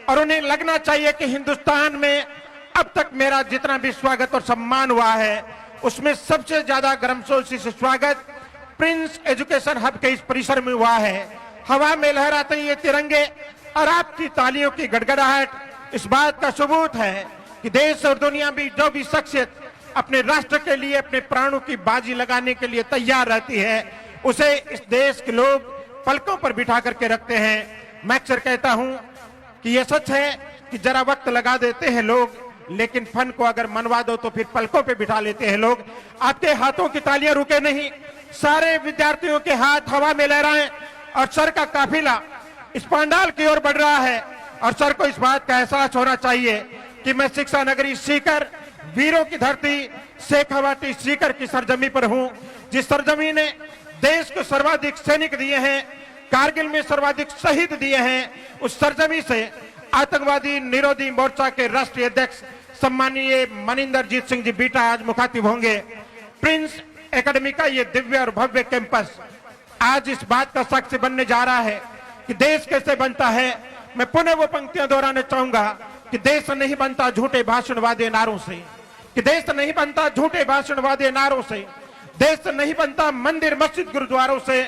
और उन्हें लगना चाहिए कि हिंदुस्तान में अब तक मेरा जितना भी स्वागत और सम्मान हुआ है उसमें सबसे ज्यादा गर्मजोशी से स्वागत प्रिंस एजुकेशन हब के इस परिसर में हुआ है। हवा में लहराते ये तिरंगे और आपकी तालियों की गड़गड़ाहट इस बात का सबूत है कि देश और दुनिया में जो भी शख्सियत अपने राष्ट्र के लिए अपने प्राणों की बाजी लगाने के लिए तैयार रहती है उसे इस देश के लोग पलकों पर बिठा करके रखते हैं। मैं अक्सर कहता हूं कि यह सच है कि जरा वक्त लगा देते हैं लोग, लेकिन फन को अगर मनवा दो तो फिर पलकों पे बिठा लेते हैं लोग। आपके हाथों की तालियां रुके नहीं, सारे विद्यार्थियों के हाथ हवा में लहराएं और सर का काफिला इस पंडाल की ओर बढ़ रहा है और सर को इस बात का एहसास होना चाहिए कि मैं शिक्षा नगरी सीकर, वीरों की धरती शेखावाटी सीकर की सरजमी पर हूं, जिस सरजमी ने देश को सर्वाधिक सैनिक दिए हैं, कारगिल में सर्वाधिक शहीद दिए हैं। उस सरजमी से आतंकवादी निरोधी मोर्चा के राष्ट्रीय अध्यक्ष सम्मानीय मनिंदरजीत सिंह जी बीटा आज मुखातिब होंगे। प्रिंस एकेडमी का ये दिव्य और भव्य कैंपस आज इस बात का साक्षी बनने जा रहा है कि देश कैसे बनता है। मैं पुनः वो पंक्तियां दोहराना चाहूंगा कि देश नहीं बनता झूठे भाषण वादे नारों से, कि देश नहीं बनता झूठे भाषण वादे नारों से, देश नहीं बनता मंदिर मस्जिद गुरुद्वारों से,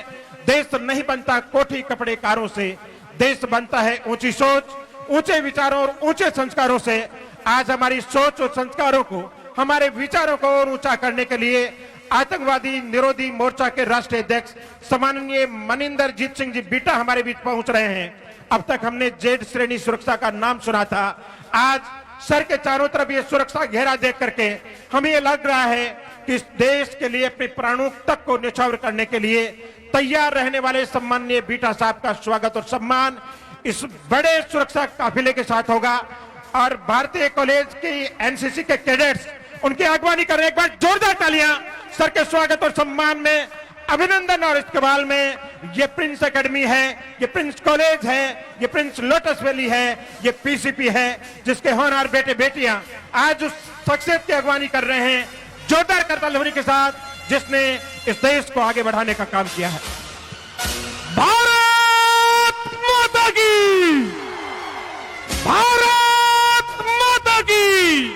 देश नहीं बनता कोठी कपड़े कारों से, देश बनता है ऊंची सोच, ऊंचे विचारों और ऊंचे संस्कारों से। आज हमारी सोच और संस्कारों को, हमारे विचारों को और ऊंचा करने के लिए आतंकवादी निरोधी मोर्चा के राष्ट्रीय अध्यक्ष सम्माननीय मनिंदरजीत सिंह जी बीटा हमारे बीच पहुंच रहे हैं। अब तक हमने जेड श्रेणी सुरक्षा का नाम सुना था, आज सर के चारों तरफ ये सुरक्षा घेरा देख करके हमें ये लग रहा है कि इस देश के लिए अपने प्राणों तक को न्यौछावर करने के लिए तैयार रहने वाले सम्माननीय बीटा साहब का स्वागत और सम्मान इस बड़े सुरक्षा काफिले के साथ होगा। और भारतीय कॉलेज की एनसीसी के कैडेट्स उनकी अगवानी कर रहे हैं। एक बार जोरदार तालियां सर के स्वागत और सम्मान में, अभिनंदन और इस्तकबाल में। ये प्रिंस एकेडमी है, ये प्रिंस कॉलेज है, ये प्रिंस लोटस वैली है, ये पीसीपी है, जिसके होनहार बेटे बेटियां आज उस शख्सियत की अगवानी कर रहे हैं जोरदार करताल ध्वनि के साथ, जिसने इस देश को आगे बढ़ाने का काम किया है। भारत माता की, भारत माता की,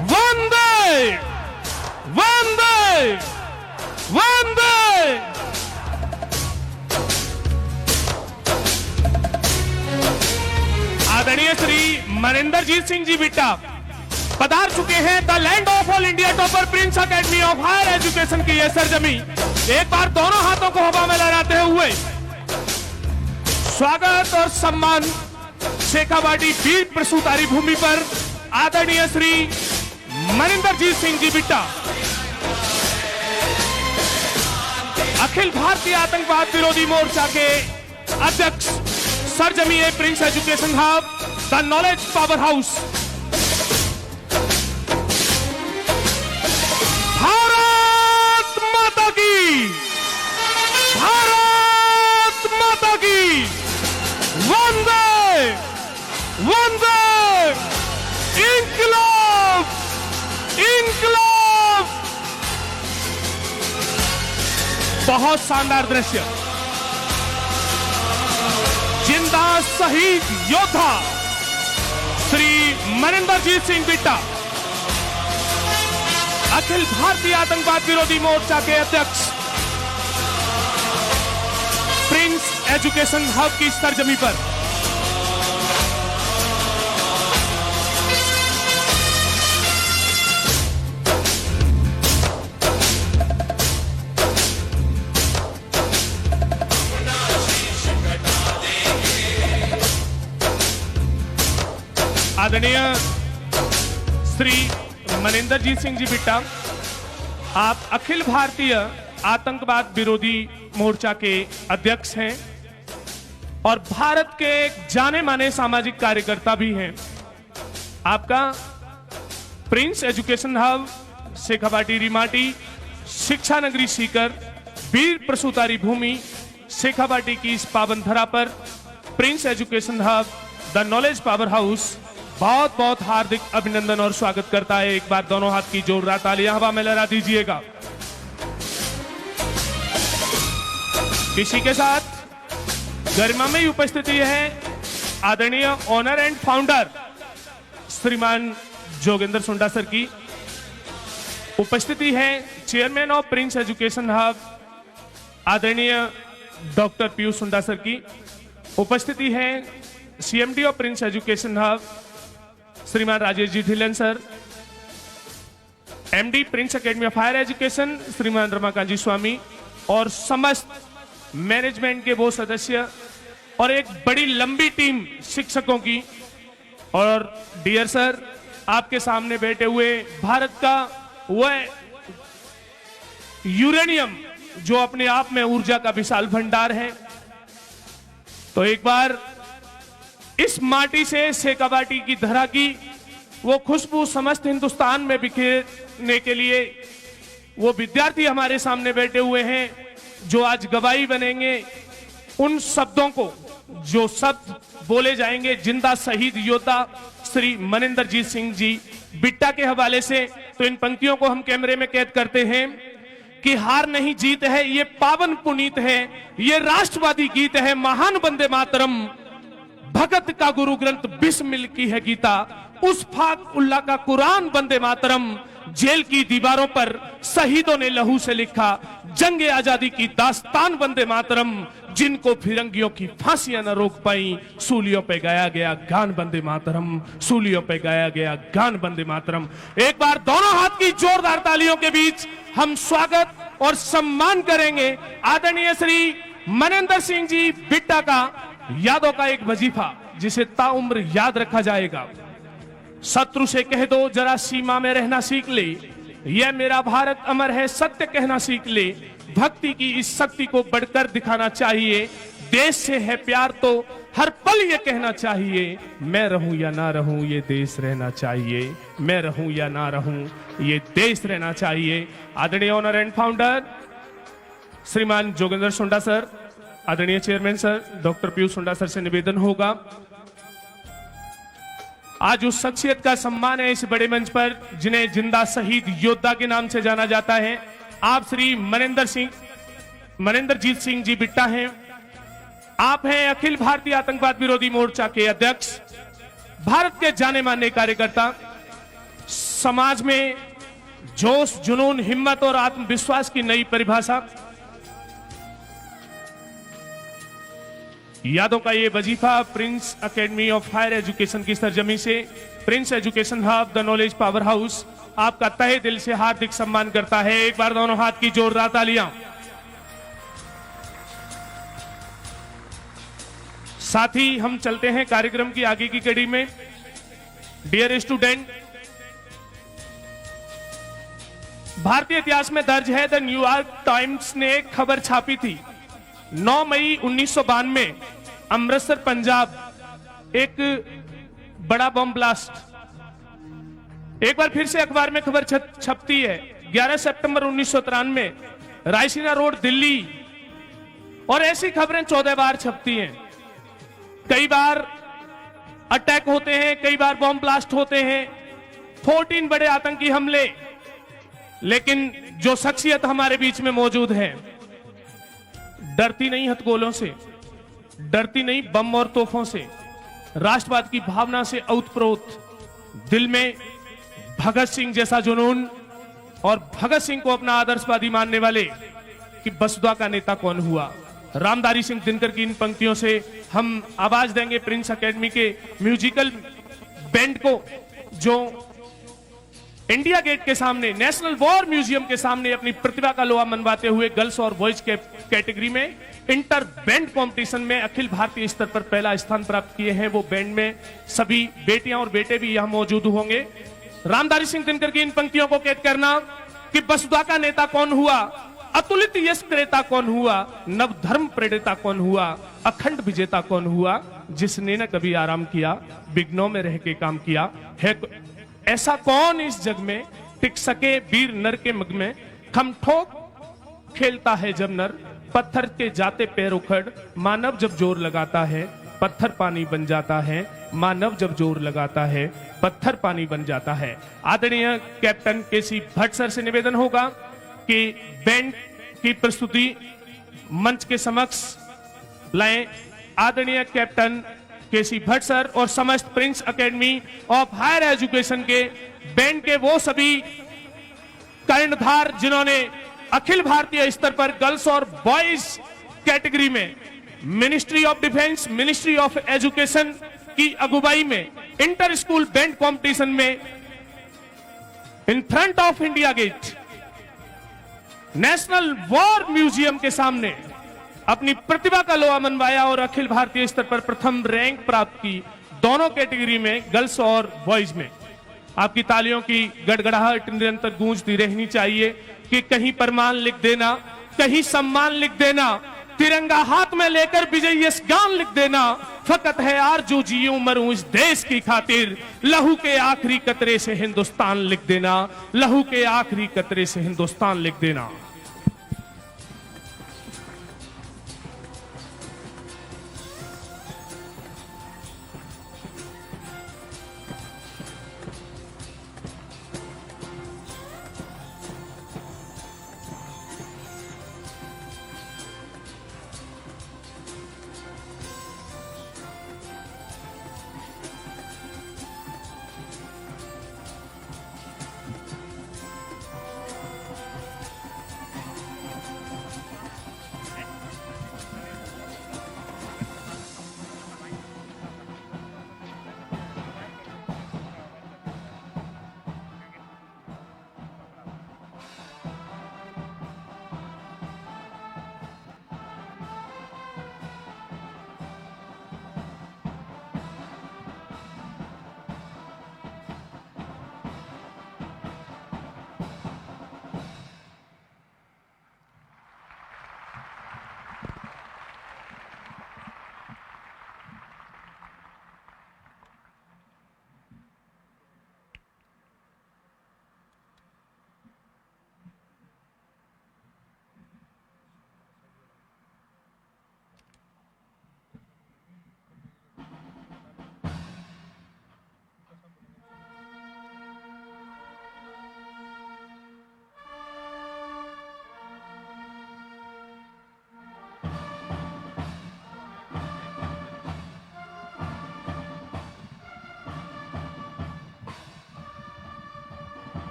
वंदे वंदे वंदे। आदरणीय श्री मनिंदरजीत सिंह जी बिट्टा पधार चुके हैं the land of all India topper Prince academy of higher Education की यह सरजमी। एक बार दोनों हाथों को हवा में लहराते हुए स्वागत और सम्मान शेखावाटी वीर प्रसूतारी भूमि पर आदरणीय श्री मनिंदरजीत सिंह जी बिट्टा, अखिल भारतीय आतंकवाद विरोधी मोर्चा के अध्यक्ष, सरजमी prince education hub, the knowledge power house. Bharat माता की, भारत माता की, वंदे वंदे, इंकलाब इंकलाब। बहुत शानदार दृश्य, जिंदा शहीद योद्धा श्री मनिंदरजीत सिंह बिट्टा, अखिल भारतीय आतंकवाद विरोधी मोर्चा के अध्यक्ष, प्रिंस एजुकेशन हब की सरजमी पर आदरणीय श्री मनिंदरजीत सिंह जी बिट्टा, आप अखिल भारतीय आतंकवाद विरोधी मोर्चा के अध्यक्ष हैं और भारत के एक जाने माने सामाजिक कार्यकर्ता भी हैं। आपका प्रिंस एजुकेशन हब, शेखावाटी रिमाटी, शिक्षा नगरी सीकर, वीर प्रसूतारी भूमि शेखावाटी की इस पावन धरा पर Prince education hub, the knowledge power house बहुत बहुत हार्दिक अभिनंदन और स्वागत करता है। एक बार दोनों हाथ की जोरदार तालियां हवा में लहरा दीजिएगा। इसी के साथ गरिमामयी उपस्थिति है आदरणीय ऑनर एंड फाउंडर श्रीमान जोगेंद्र सुंडा सर की उपस्थिति है। Chairman of prince education hub आदरणीय डॉक्टर पीयूष सुंडा सर की उपस्थिति है। CMD of prince education hub श्रीमान Rajesh ji Dhillon sir, MD prince academy of higher education श्रीमान रमाकांत जी स्वामी और समस्त मैनेजमेंट के वो सदस्य और एक बड़ी लंबी टीम शिक्षकों की। और डियर सर, आपके सामने बैठे हुए भारत का वह यूरेनियम जो अपने आप में ऊर्जा का विशाल भंडार है। तो एक बार इस माटी से सेकाबाटी की धरा की वो खुशबू समस्त हिंदुस्तान में बिखेरने के लिए वो विद्यार्थी हमारे सामने बैठे हुए हैं जो आज गवाही बनेंगे उन शब्दों को, जो शब्द बोले जाएंगे जिंदा शहीद योद्धा श्री मनिंदरजीत सिंह जी बिट्टा के हवाले से। तो इन पंक्तियों को हम कैमरे में कैद करते हैं कि हार नहीं जीत है, ये पावन पुनीत है, ये राष्ट्रवादी गीत है, महान वंदे मातरम, भगत का गुरु ग्रंथ बिस्मिल की है गीता, उस फाक उल्लाह का कुरान वंदे मातरम, जेल की दीवारों पर शहीदों ने लहू से लिखा जंग आजादी की दास्तान वंदे मातरम, जिनको फिरंगियों की फांसियां न रोक पाई, सूलियों पे गाया गया गान वंदे मातरम, सूलियों पे गाया गया गान वंदे मातरम। एक बार दोनों हाथ की जोरदार तालियों के बीच हम स्वागत और सम्मान करेंगे आदरणीय श्री मनिंदर सिंह जी बिट्टा का, यादों का एक वजीफा जिसे ताउम्र याद रखा जाएगा। शत्रु से कह दो जरा सीमा में रहना सीख ले, यह मेरा भारत अमर है सत्य कहना सीख ले, भक्ति की इस शक्ति को बढ़कर दिखाना चाहिए, देश से है प्यार तो हर पल ये कहना चाहिए, मैं रहूं या ना रहूं ये देश रहना चाहिए, मैं रहूं या ना रहूं ये देश रहना चाहिए। आदरणीय ऑनर एंड फाउंडर श्रीमान जोगेंद्र सुंडा सर, आदरणीय chairman sir doctor Piyush Sunda sir से निवेदन होगा, आज उस शख्सियत का सम्मान है इस बड़े मंच पर जिन्हें जिंदा शहीद योद्धा के नाम से जाना जाता है। आप श्री मनिंदरजीत सिंह जी बिट्टा हैं। आप हैं अखिल भारतीय आतंकवाद विरोधी मोर्चा के अध्यक्ष, भारत के जाने माने कार्यकर्ता, समाज में जोश जुनून हिम्मत और आत्मविश्वास की नई परिभाषा, यादों का ये वजीफा Prince academy of higher Education की सरजमी से Prince education hub the knowledge power house आपका तहे दिल से हार्दिक सम्मान करता है। एक बार दोनों हाथ की जोरदार तालियां। साथ ही हम चलते हैं कार्यक्रम की आगे की कड़ी में। डियर स्टूडेंट, भारतीय इतिहास में दर्ज है, द न्यूयॉर्क टाइम्स ने एक खबर छापी थी 9 मई 1992 अमृतसर पंजाब, एक बड़ा बम ब्लास्ट। एक बार फिर से अखबार में खबर छपती है 11 सितंबर 1993 रायसीना रोड दिल्ली, और ऐसी खबरें 14 बार छपती हैं। कई बार अटैक होते हैं, कई बार बम ब्लास्ट होते हैं, 14 बड़े आतंकी हमले, लेकिन जो शख्सियत हमारे बीच में मौजूद है डरती नहीं हथगोलों से, डरती नहीं बम और तोहफों से, राष्ट्रवाद की भावना से ओतप्रोत, दिल में भगत सिंह जैसा जुनून और भगत सिंह को अपना आदर्शवादी मानने वाले कि बसुदा का नेता कौन हुआ। रामधारी सिंह दिनकर की इन पंक्तियों से हम आवाज देंगे प्रिंस एकेडमी के म्यूजिकल बैंड को, जो इंडिया गेट के सामने नेशनल वॉर म्यूजियम के सामने अपनी प्रतिभा का लोहा मनवाते हुए गर्ल्स और बॉयज के कैटेगरी में इंटर बैंड कंपटीशन में अखिल भारतीय स्तर पर पहला स्थान प्राप्त किए हैं। वो बैंड में सभी बेटियां और बेटे भी यहां मौजूद होंगे। रामधारी सिंह दिनकर की इन पंक्तियों को कैद करना कि बसुदा का नेता कौन हुआ, अतुलित यश क्रेता कौन हुआ, नव धर्म प्रेरिता कौन हुआ, अखंड विजेता कौन हुआ, जिसने न कभी आराम किया, विघ्नों में रह के काम किया है। ऐसा कौन इस जग में टिक सके वीर नर के मग में, खम ठोक खेलता है जब नर, पत्थर के जाते पैर उखड़, मानव जब जोर लगाता है पत्थर पानी बन जाता है, मानव जब जोर लगाता है पत्थर पानी बन जाता है। आदरणीय कैप्टन केसी भट्ट सर से निवेदन होगा कि बैंड की प्रस्तुति मंच के समक्ष लाएं। आदरणीय कैप्टन केसी भट्ट सर और समस्त Prince academy of higher Education के बैंड के वो सभी कर्णधार जिन्होंने अखिल भारतीय स्तर पर गर्ल्स और बॉयज कैटेगरी में Ministry of Defence, Ministry of Education की अगुवाई में इंटर स्कूल बैंड कंपटीशन में in front of India Gate National War Museum के सामने अपनी प्रतिभा का लोहा मनवाया और अखिल भारतीय स्तर पर प्रथम रैंक प्राप्त की, दोनों कैटेगरी में गर्ल्स और बॉयज में। आपकी तालियों की गड़गड़ाहट निरंतर गूंजती रहनी चाहिए कि कहीं परमान लिख देना, कहीं सम्मान लिख देना, तिरंगा हाथ में लेकर विजयी यश गान लिख देना। फकत है आरज़ू जीऊं मरूं इस देश की खातिर, लहू के आखिरी कतरे से हिंदुस्तान लिख देना, लहू के आखिरी कतरे से हिंदुस्तान लिख देना।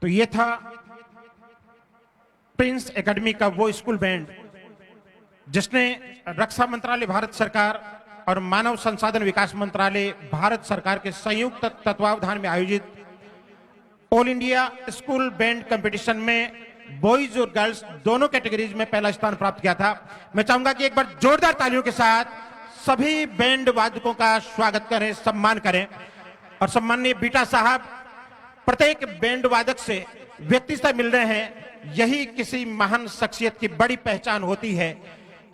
तो ये था प्रिंस एकेडमी का वो स्कूल बैंड जिसने रक्षा मंत्रालय भारत सरकार और मानव संसाधन विकास मंत्रालय भारत सरकार के संयुक्त तत्वावधान में आयोजित all India school band competition में बॉयज और गर्ल्स दोनों कैटेगरीज में पहला स्थान प्राप्त किया था। मैं चाहूंगा कि एक बार जोरदार तालियों के साथ सभी बैंड वादकों का स्वागत करें, सम्मान करें। और सम्माननीय बीटा साहब प्रत्येक बैंड वादक से व्यक्ति से मिल रहे हैं, यही किसी महान शख्सियत की बड़ी पहचान होती है।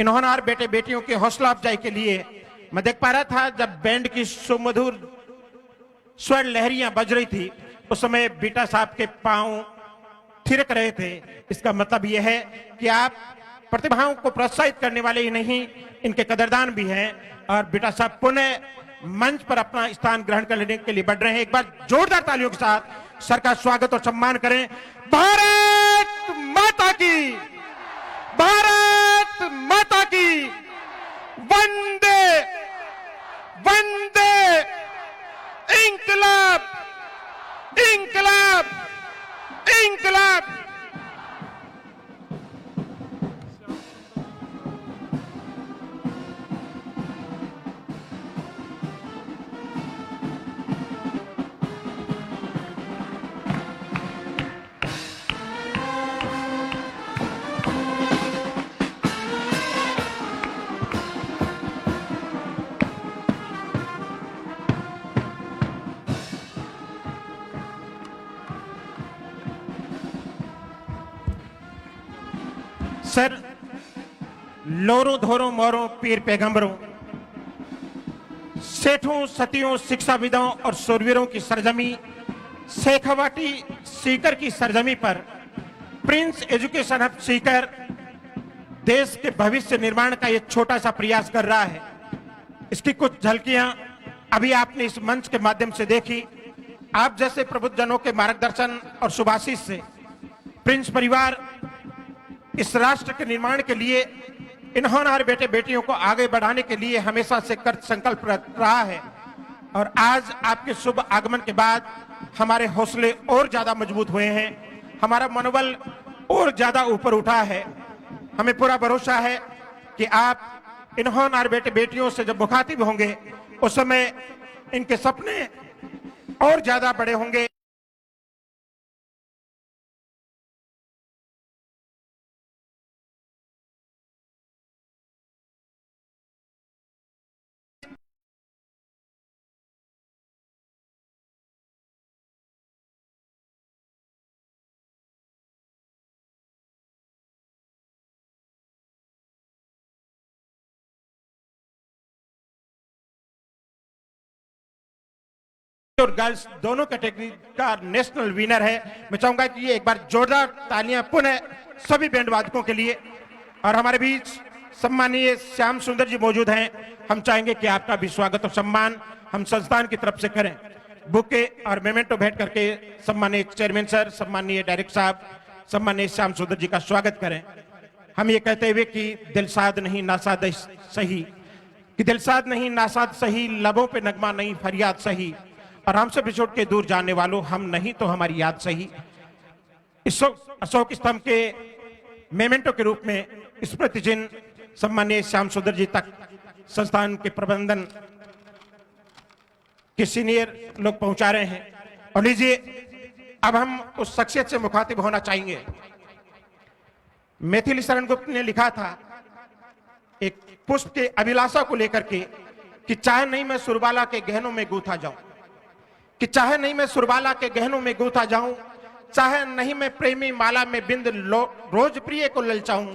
इन होनहार बेटे बेटियों की हौसला अफजाई के लिए मैं देख पा रहा था जब बैंड की सुमधुर स्वर लहरियां बज रही थी उस समय बीटा साहब के पांव थिरक रहे थे। इसका मतलब यह है कि आप प्रतिभाओं को प्रोत्साहित करने वाले ही नहीं, इनके कदरदान भी हैं। और बेटा साहब पुनः मंच पर अपना स्थान ग्रहण करने के लिए बढ़ रहे हैं। एक बार जोरदार तालियों के साथ सर का स्वागत और सम्मान करें। भारत माता की, भारत माता की, वंदे वंदे, इंकलाब इंकलाब इंकलाब। सर, लोरों धोरों मोरों पीर पैगंबरों, सेठों सतियों शिक्षाविदों और शूरवीरों की सरजमी शेखावाटी सीकर की सरजमी पर प्रिंस एजुकेशन हब सीकर देश के भविष्य निर्माण का एक छोटा सा प्रयास कर रहा है। इसकी कुछ झलकियां अभी आपने इस मंच के माध्यम से देखी। आप जैसे प्रबुद्धजनों के मार्गदर्शन और शुभाशीष से प्रिंस परिवार इस राष्ट्र के निर्माण के लिए इन होनहार बेटे बेटियों को आगे बढ़ाने के लिए हमेशा से कृत संकल्प रहा है। और आज आपके शुभ आगमन के बाद हमारे हौसले और ज्यादा मजबूत हुए हैं, हमारा मनोबल और ज्यादा ऊपर उठा है। हमें पूरा भरोसा है कि आप इन होनहार बेटे बेटियों से जब मुखातिब होंगे उस समय इनके सपने और ज्यादा बड़े होंगे। और गर्ल्स दोनों कैटेगरी का नेशनल विनर है। मैं चाहूंगा कि ये एक बार जोरदार तालियां पुनः सभी बैंड वादकों के लिए। और हमारे बीच सम्मानीय श्याम सुंदर जी मौजूद हैं। हम चाहेंगे कि आपका भी स्वागत और सम्मान हम संस्थान की तरफ से करें। बुके और मेमेंटो भेंट करके सम्मानीय चेयरमैन सर, सम्मानीय डायरेक्टर साहब, सम्मानीय श्याम सुंदर जी का स्वागत करें। हम ये कहते हुए कि दिलसाद नहीं नासाद सही, कि दिलसाद नहीं नासाद सही, लबों पे नगमा नहीं फरियाद सही, और हमसे बिछोड़ के दूर जाने वालों हम नहीं तो हमारी याद सही। इस अशोक स्तंभ के मेमेंटो के रूप में स्मृति चिन्ह सम्मानीय श्याम सुंदर जी तक संस्थान के प्रबंधन के सीनियर लोग पहुंचा रहे हैं। और लीजिए अब हम उस शख्सियत से मुखातिब होना चाहेंगे। मैथिली शरण गुप्त ने लिखा था एक पुष्प के अभिलाषा को लेकर के कि चाहे नहीं मैं सुरबाला के गहनों में गूंथा जाऊं, कि चाहे नहीं मैं सुरबाला के गहनों में गूंथा जाऊं, चाहे नहीं मैं प्रेमी माला में बिंद रोज प्रिय को ललचाऊं,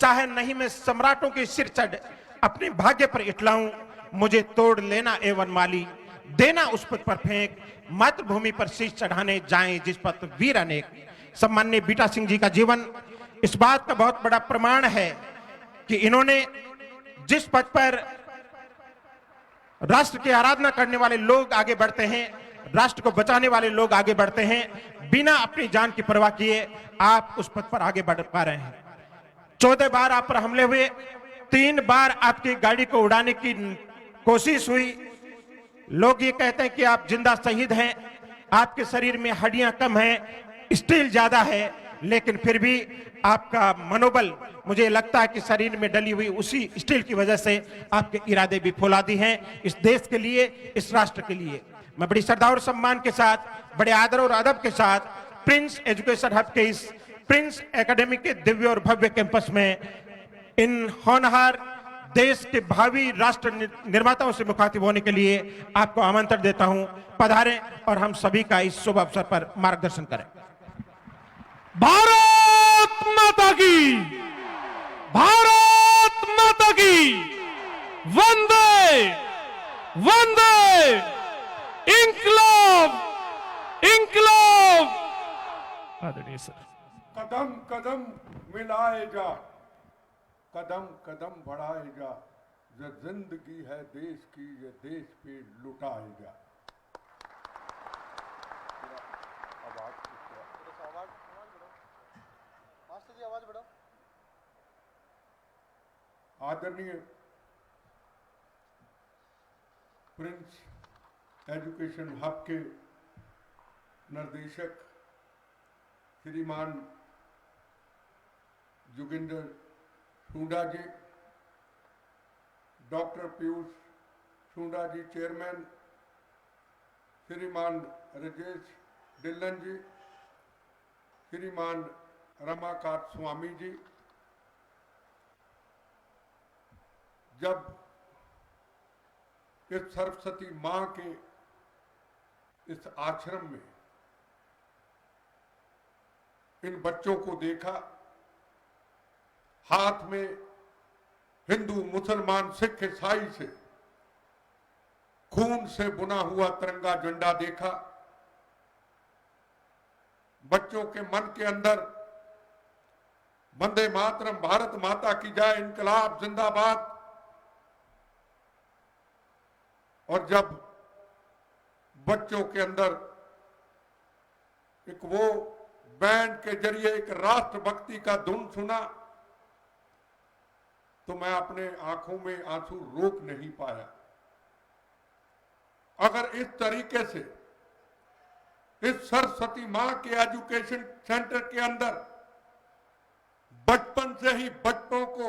चाहे नहीं मैं सम्राटों के सिर चढ़ अपने भाग्य पर इटलाऊं, मुझे तोड़ लेना ए वनमाली, देना उस पथ पर फेंक, मातृभूमि पर शीश चढ़ाने जाएं जिस पथ वीर अनेक। सम्माननीय बीटा सिंह जी का जीवन इस बात का बहुत बड़ा प्रमाण है कि इन्होंने जिस पथ पर राष्ट्र की आराधना करने वाले लोग आगे बढ़ते हैं, राष्ट्र को बचाने वाले लोग आगे बढ़ते हैं, बिना अपनी जान की परवाह किए आप उस पथ पर आगे बढ़ पा रहे हैं। 14 बार आप पर हमले हुए, 3 बार आपकी गाड़ी को उड़ाने की कोशिश हुई। लोग ये कहते हैं कि आप जिंदा शहीद हैं, आपके शरीर में हड्डियां कम हैं, स्टील ज्यादा है, लेकिन फिर भी आपका मनोबल मुझे लगता है कि शरीर में डली हुई उसी स्टील की वजह से आपके इरादे भी फौलादी हैं इस देश के लिए, इस राष्ट्र के लिए। मैं बड़ी श्रद्धा और सम्मान के साथ, बड़े आदर और अदब के साथ प्रिंस एजुकेशन हब के इस प्रिंस एकेडमी के दिव्य और भव्य कैंपस में इन होनहार देश के भावी राष्ट्र निर्माताओं से मुखातिब होने के लिए आपको आमंत्रण देता हूं। पधारें और हम सभी का इस शुभ अवसर पर मार्गदर्शन करें। भारत माता की, भारत माता की, वंदे वंदे, इंकलाब इंकलाब। आदरणीय सर, कदम कदम मिलाए जा, कदम कदम बढ़ाए जा, जो जिंदगी है देश की ये देश पे लुटाए जा। आदरणीय प्रिंस एजुकेशन हब के निर्देशक श्रीमान जोगिंदर सुंडा जी, डॉक्टर पीयूष सुंडा जी चेयरमैन, श्रीमान राजेश डिल्लन जी, श्रीमान रमाकांत स्वामी जी, जब इस सरस्वती मां के इस आश्रम में इन बच्चों को देखा, हाथ में हिंदू मुसलमान सिख ईसाई से खून से बुना हुआ तिरंगा झंडा देखा, बच्चों के मन के अंदर वंदे मातरम, भारत माता की जय, इनकलाब जिंदाबाद, और जब बच्चों के अंदर एक वो बैंड के जरिए एक राष्ट्रभक्ति का धुन सुना तो मैं अपने आंखों में आंसू रोक नहीं पाया। अगर इस तरीके से इस सरस्वती मां के एजुकेशन सेंटर के अंदर बचपन से ही बच्चों को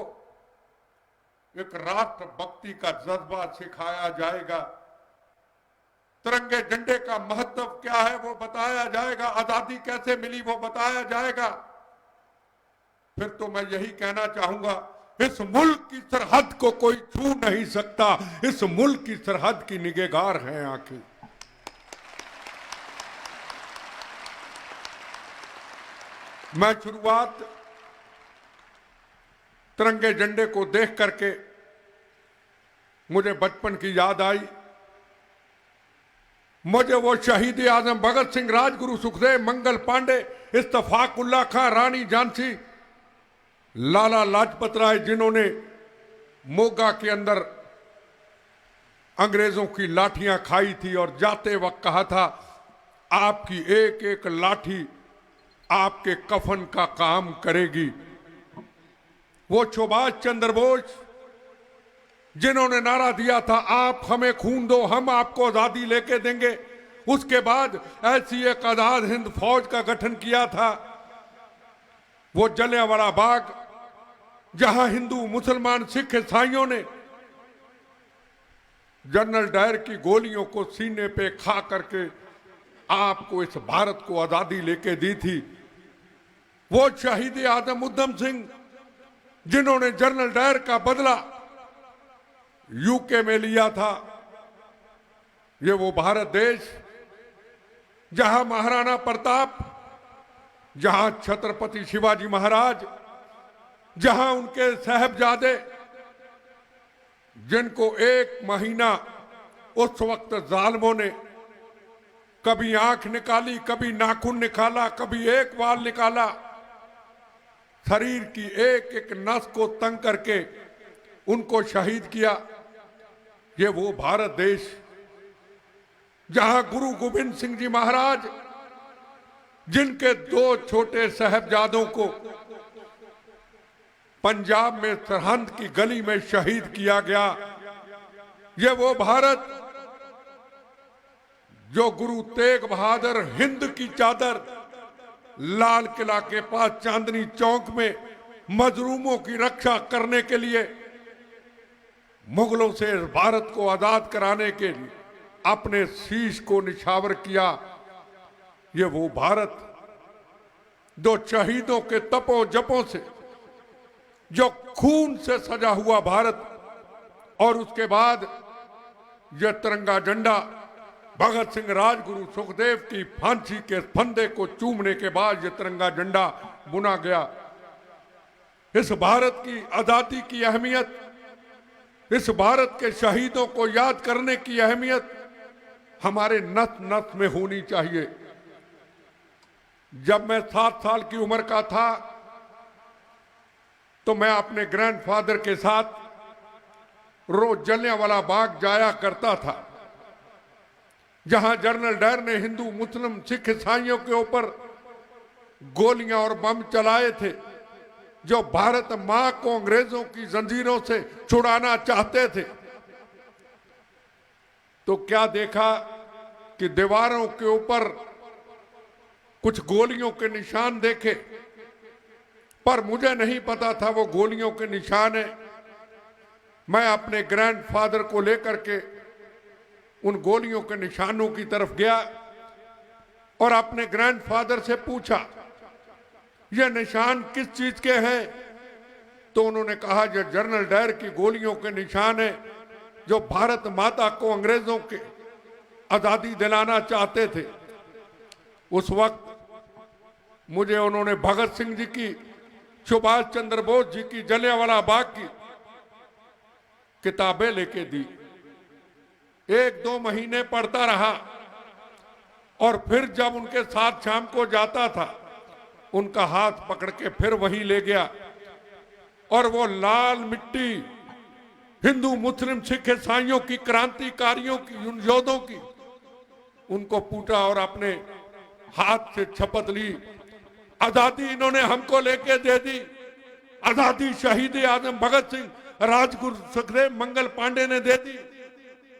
एक राष्ट्रभक्ति का जज्बा सिखाया जाएगा, तिरंगे झंडे का महत्व क्या है वो बताया जाएगा, आजादी कैसे मिली वो बताया जाएगा, फिर तो मैं यही कहना चाहूंगा, इस मुल्क की सरहद को कोई छू नहीं सकता, इस मुल्क की सरहद की निगहगार हैं आंखें। मैं शुरुआत तिरंगे झंडे को देख करके मुझे बचपन की याद आई। मुझे वो शहीद आजम भगत सिंह, राजगुरु सुखदेव, मंगल पांडे, इत्तफाकुल्ला खां, रानी झांसी, लाला लाजपत राय, जिन्होंने मोगा के अंदर अंग्रेजों की लाठियां खाई थी और जाते वक्त कहा था आपकी एक एक लाठी आपके कफन का काम करेगी। वो सुभाष चंद्र बोस, जिन्होंने नारा दिया था आप हमें खून दो हम आपको आजादी लेके देंगे, उसके बाद ऐसी एक आजाद हिंद फौज का गठन किया था। वो जलियांवाला बाग, जहां हिंदू मुसलमान सिख ईसाइयों ने जनरल डायर की गोलियों को सीने पे खा करके आपको इस भारत को आजादी लेके दी थी। वो शहीद आजम उधम सिंह, जिन्होंने जनरल डायर का बदला यूके में लिया था। ये वो भारत देश जहां महाराणा प्रताप, जहां छत्रपति शिवाजी महाराज, जहां उनके साहबजादे, जिनको एक महीना उस वक्त जालिमों ने कभी आंख निकाली, कभी नाखून निकाला, कभी एक बाल निकाला, शरीर की एक एक नस को तंग करके उनको शहीद किया। ये वो भारत देश जहां गुरु गोविंद सिंह जी महाराज, जिनके दो छोटे साहबजादों को पंजाब में सरहंद की गली में शहीद किया गया। ये वो भारत जो गुरु तेग बहादुर हिंद की चादर लाल किला के पास चांदनी चौक में मजलूमों की रक्षा करने के लिए, मुगलों से भारत को आजाद कराने के लिए अपने शीश को निछावर किया। ये वो भारत जो शहीदों के तपो जपों से, जो खून से सजा हुआ भारत, और उसके बाद यह तिरंगा झंडा भगत सिंह, राजगुरु, सुखदेव की फांसी के फंदे को चूमने के बाद यह तिरंगा झंडा बुना गया। इस भारत की आजादी की अहमियत, इस भारत के शहीदों को याद करने की अहमियत हमारे नस नस में होनी चाहिए। जब मैं 7 साल की उम्र का था तो मैं अपने ग्रैंडफादर के साथ रोज जलियांवाला बाग जाया करता था, जहां जनरल डायर ने हिंदू, मुस्लिम, सिख, ईसाइयों के ऊपर गोलियां और बम चलाए थे, जो भारत मां को अंग्रेजों की जंजीरों से छुड़ाना चाहते थे। तो क्या देखा कि दीवारों के ऊपर कुछ गोलियों के निशान देखे, पर मुझे नहीं पता था वो गोलियों के निशान है। मैं अपने ग्रैंडफादर को लेकर के उन गोलियों के निशानों की तरफ गया और अपने ग्रैंडफादर से पूछा, ये निशान किस चीज के हैं? तो उन्होंने कहा, ये जनरल डायर की गोलियों के निशान है, जो भारत माता को अंग्रेजों के आजादी दिलाना चाहते थे। उस वक्त मुझे उन्होंने भगत सिंह जी की, सुभाष चंद्र बोस जी की जलियांवाला बाग की किताबें लेके दी। 1-2 महीने पढ़ता रहा और फिर जब उनके साथ शाम को जाता था, उनका हाथ पकड़ के फिर वहीं ले गया और वो लाल मिट्टी हिंदू, मुस्लिम, सिख, ईसाइयों की, क्रांतिकारियों की, उन योद्धों की, उनको पूछा और अपने हाथ से शपथ ली, आजादी इन्होंने हमको लेके दे दी। आजादी शहीद आजम भगत सिंह, राजगुरु, सुखदेव, मंगल पांडे ने दे दी।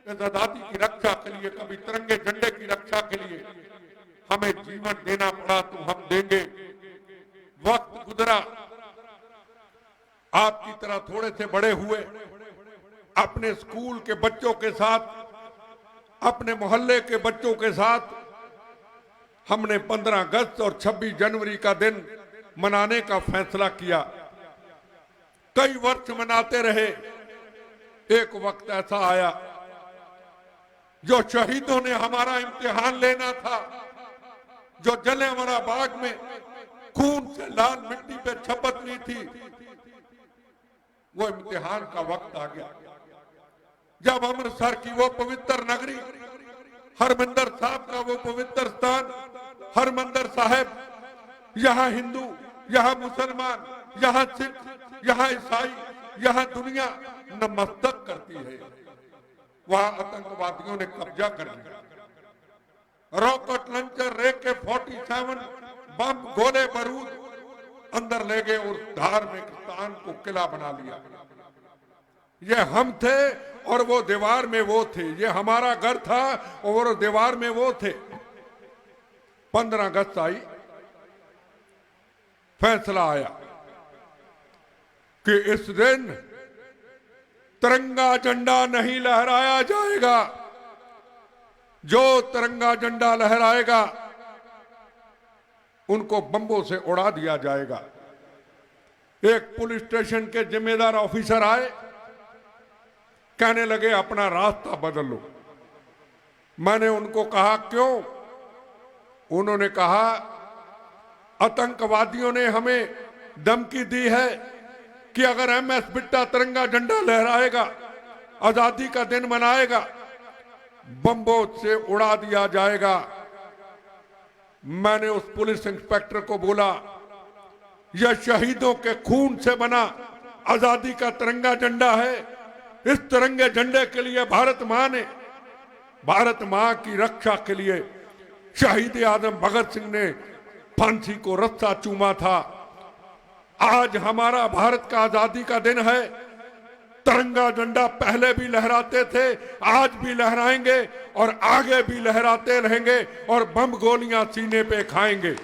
इस आजादी की रक्षा के लिए, कभी तिरंगे झंडे की रक्षा के लिए हमें जीवन देना पड़ा तो हम देंगे। वक्त गुजरा, आपकी तरह थोड़े से बड़े हुए, अपने स्कूल के बच्चों के साथ, अपने मोहल्ले के बच्चों के साथ हमने 15 अगस्त और 26 जनवरी का दिन मनाने का फैसला किया। कई वर्ष मनाते रहे। एक वक्त ऐसा आया जो शहीदों ने हमारा इम्तिहान लेना था, जो जलियांवाला बाग में खून से लाल मिट्टी पे शपथ ली थी, वो इम्तिहान का वक्त आ गया। जब अमृतसर की वो पवित्र नगरी, हरमंदिर साहब का वो पवित्र स्थान, हरमंदिर साहिब, यहाँ हिंदू, यहाँ मुसलमान, यहाँ सिख, यहाँ ईसाई, यहाँ दुनिया नमस्तक करती है, वहां आतंकवादियों ने कब्जा कर लिया। रॉकेट लॉन्चर, AK-47, बम, गोले बारूद अंदर ले गए और धार्मिक स्थान को किला बना लिया। ये हम थे और वो दीवार में वो थे, ये हमारा घर था और दीवार में वो थे। 15 अगस्त आई, फैसला आया कि इस दिन तिरंगा झंडा नहीं लहराया जाएगा। जो तिरंगा झंडा लहराएगा उनको बम्बों से उड़ा दिया जाएगा। एक पुलिस स्टेशन के जिम्मेदार ऑफिसर आए, कहने लगे अपना रास्ता बदल लो। मैंने उनको कहा क्यों? उन्होंने कहा आतंकवादियों ने हमें धमकी दी है कि अगर MS बिट्टा तिरंगा झंडा लहराएगा, आजादी का दिन मनाएगा, बम्बों से उड़ा दिया जाएगा। मैंने उस पुलिस इंस्पेक्टर को बोला, यह शहीदों के खून से बना आजादी का तिरंगा झंडा है। इस तिरंगे झंडे के लिए भारत मां ने, भारत मां की रक्षा के लिए शहीद आजम भगत सिंह ने फांसी को रस्सा चूमा था। आज हमारा भारत का आजादी का दिन है। तिरंगा झंडा पहले भी लहराते थे, आज भी लहराएंगे और आगे भी लहराते रहेंगे और बम गोलियां सीने पे खाएंगे।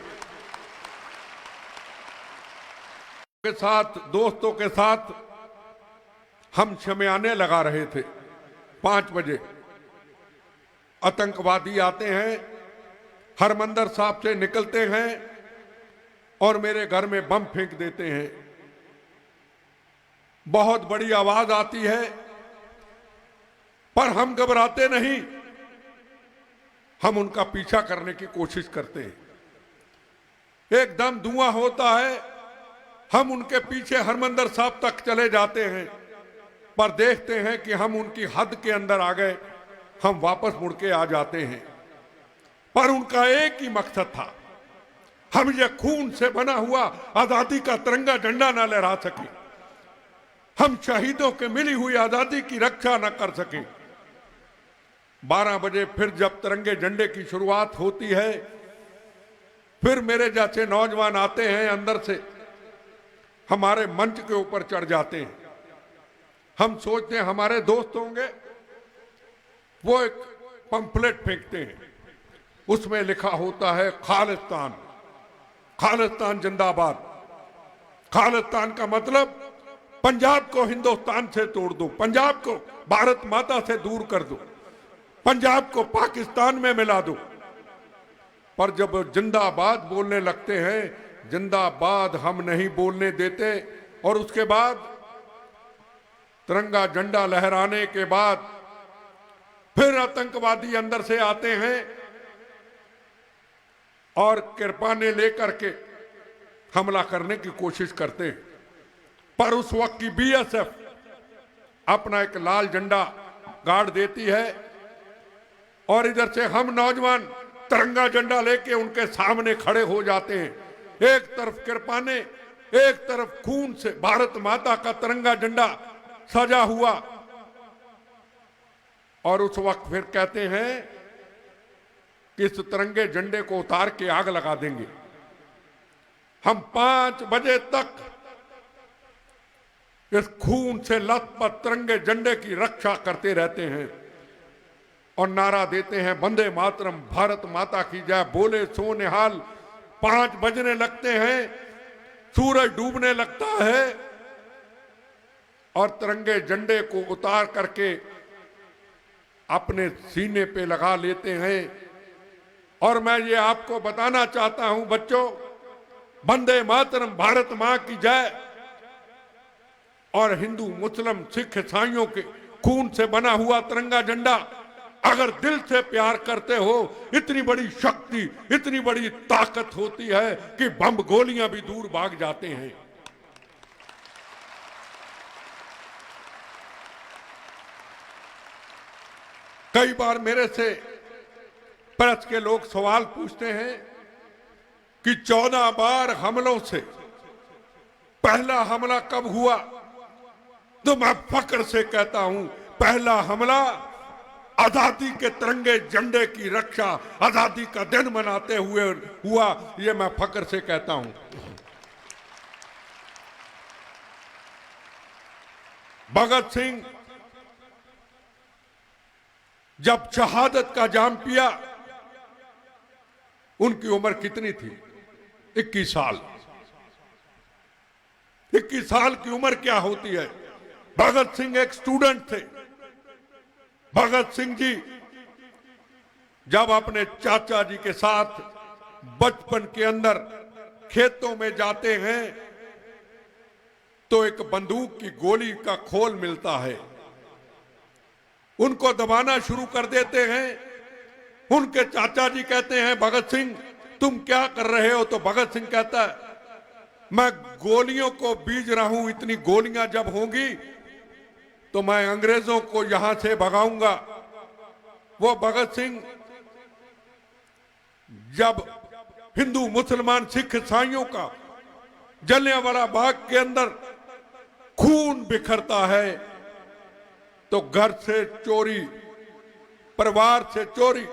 के साथ, दोस्तों के साथ हम शमियाने लगा रहे थे। 5 बजे आतंकवादी आते हैं, हरमंदर साहब से निकलते हैं और मेरे घर में बम फेंक देते हैं। बहुत बड़ी आवाज आती है, पर हम घबराते नहीं, हम उनका पीछा करने की कोशिश करते हैं। एकदम धुआं होता है, हम उनके पीछे हरमंदर साहब तक चले जाते हैं, पर देखते हैं कि हम उनकी हद के अंदर आ गए, हम वापस मुड़ के आ जाते हैं। पर उनका एक ही मकसद था, हम ये खून से बना हुआ आजादी का तिरंगा झंडा ना लहरा सके, हम शहीदों के मिली हुई आजादी की रक्षा न कर सके। 12 बजे फिर जब तिरंगे झंडे की शुरुआत होती है, फिर मेरे जैसे नौजवान आते हैं अंदर से, हमारे मंच के ऊपर चढ़ जाते हैं। हम सोचते हैं हमारे दोस्त होंगे, वो एक पंफलेट फेंकते हैं, उसमें लिखा होता है खालिस्तान, खालिस्तान जिंदाबाद। खालिस्तान का मतलब पंजाब को हिंदुस्तान से तोड़ दो, पंजाब को भारत माता से दूर कर दो, पंजाब को पाकिस्तान में मिला दो। पर जब जिंदाबाद बोलने लगते हैं, जिंदाबाद हम नहीं बोलने देते। और उसके बाद तिरंगा झंडा लहराने के बाद फिर आतंकवादी अंदर से आते हैं और किरपाने लेकर के हमला करने की कोशिश करते हैं। पर उस वक्त की बीएसएफ अपना एक लाल झंडा गाड़ देती है और इधर से हम नौजवान तिरंगा झंडा लेके उनके सामने खड़े हो जाते हैं। एक तरफ किरपाने, एक तरफ खून से भारत माता का तिरंगा झंडा सजा हुआ। और उस वक्त फिर कहते हैं कि इस तिरंगे झंडे को उतार के आग लगा देंगे। हम 5 बजे तक इस खून से लथपथ तिरंगे झंडे की रक्षा करते रहते हैं और नारा देते हैं वंदे मातरम, भारत माता की जय, बोले सो निहाल। 5 बजने लगते हैं, सूरज डूबने लगता है और तिरंगे झंडे को उतार करके अपने सीने पे लगा लेते हैं। और मैं ये आपको बताना चाहता हूं बच्चों, वंदे मातरम, भारत मां की जय और हिंदू मुस्लिम सिख ईसाइयों के खून से बना हुआ तिरंगा झंडा अगर दिल से प्यार करते हो, इतनी बड़ी शक्ति, इतनी बड़ी ताकत होती है कि बम गोलियां भी दूर भाग जाते हैं। कई बार मेरे से प्रेस के लोग सवाल पूछते हैं कि 14 बार हमलों से पहला हमला कब हुआ, तो मैं फक्र से कहता हूं पहला हमला आजादी के तिरंगे झंडे की रक्षा, आजादी का दिन मनाते हुए हुआ। ये मैं फक्र से कहता हूं। भगत सिंह जब शहादत का जाम पिया, उनकी उम्र कितनी थी? 21 साल। 21 साल की उम्र क्या होती है? भगत सिंह एक स्टूडेंट थे। भगत सिंह जी जब अपने चाचा जी के साथ बचपन के अंदर खेतों में जाते हैं तो एक बंदूक की गोली का खोल मिलता है, उनको दबाना शुरू कर देते हैं। उनके चाचा जी कहते हैं भगत सिंह तुम क्या कर रहे हो? तो भगत सिंह कहता है मैं गोलियों को बीज रहा हूं, इतनी गोलियां जब होंगी तो मैं अंग्रेजों को यहां से भगाऊंगा। वो भगत सिंह जब हिंदू मुसलमान सिख ईसाइयों का जलियांवाला बाग के अंदर खून बिखरता है तो घर से चोरी, परिवार से चोरी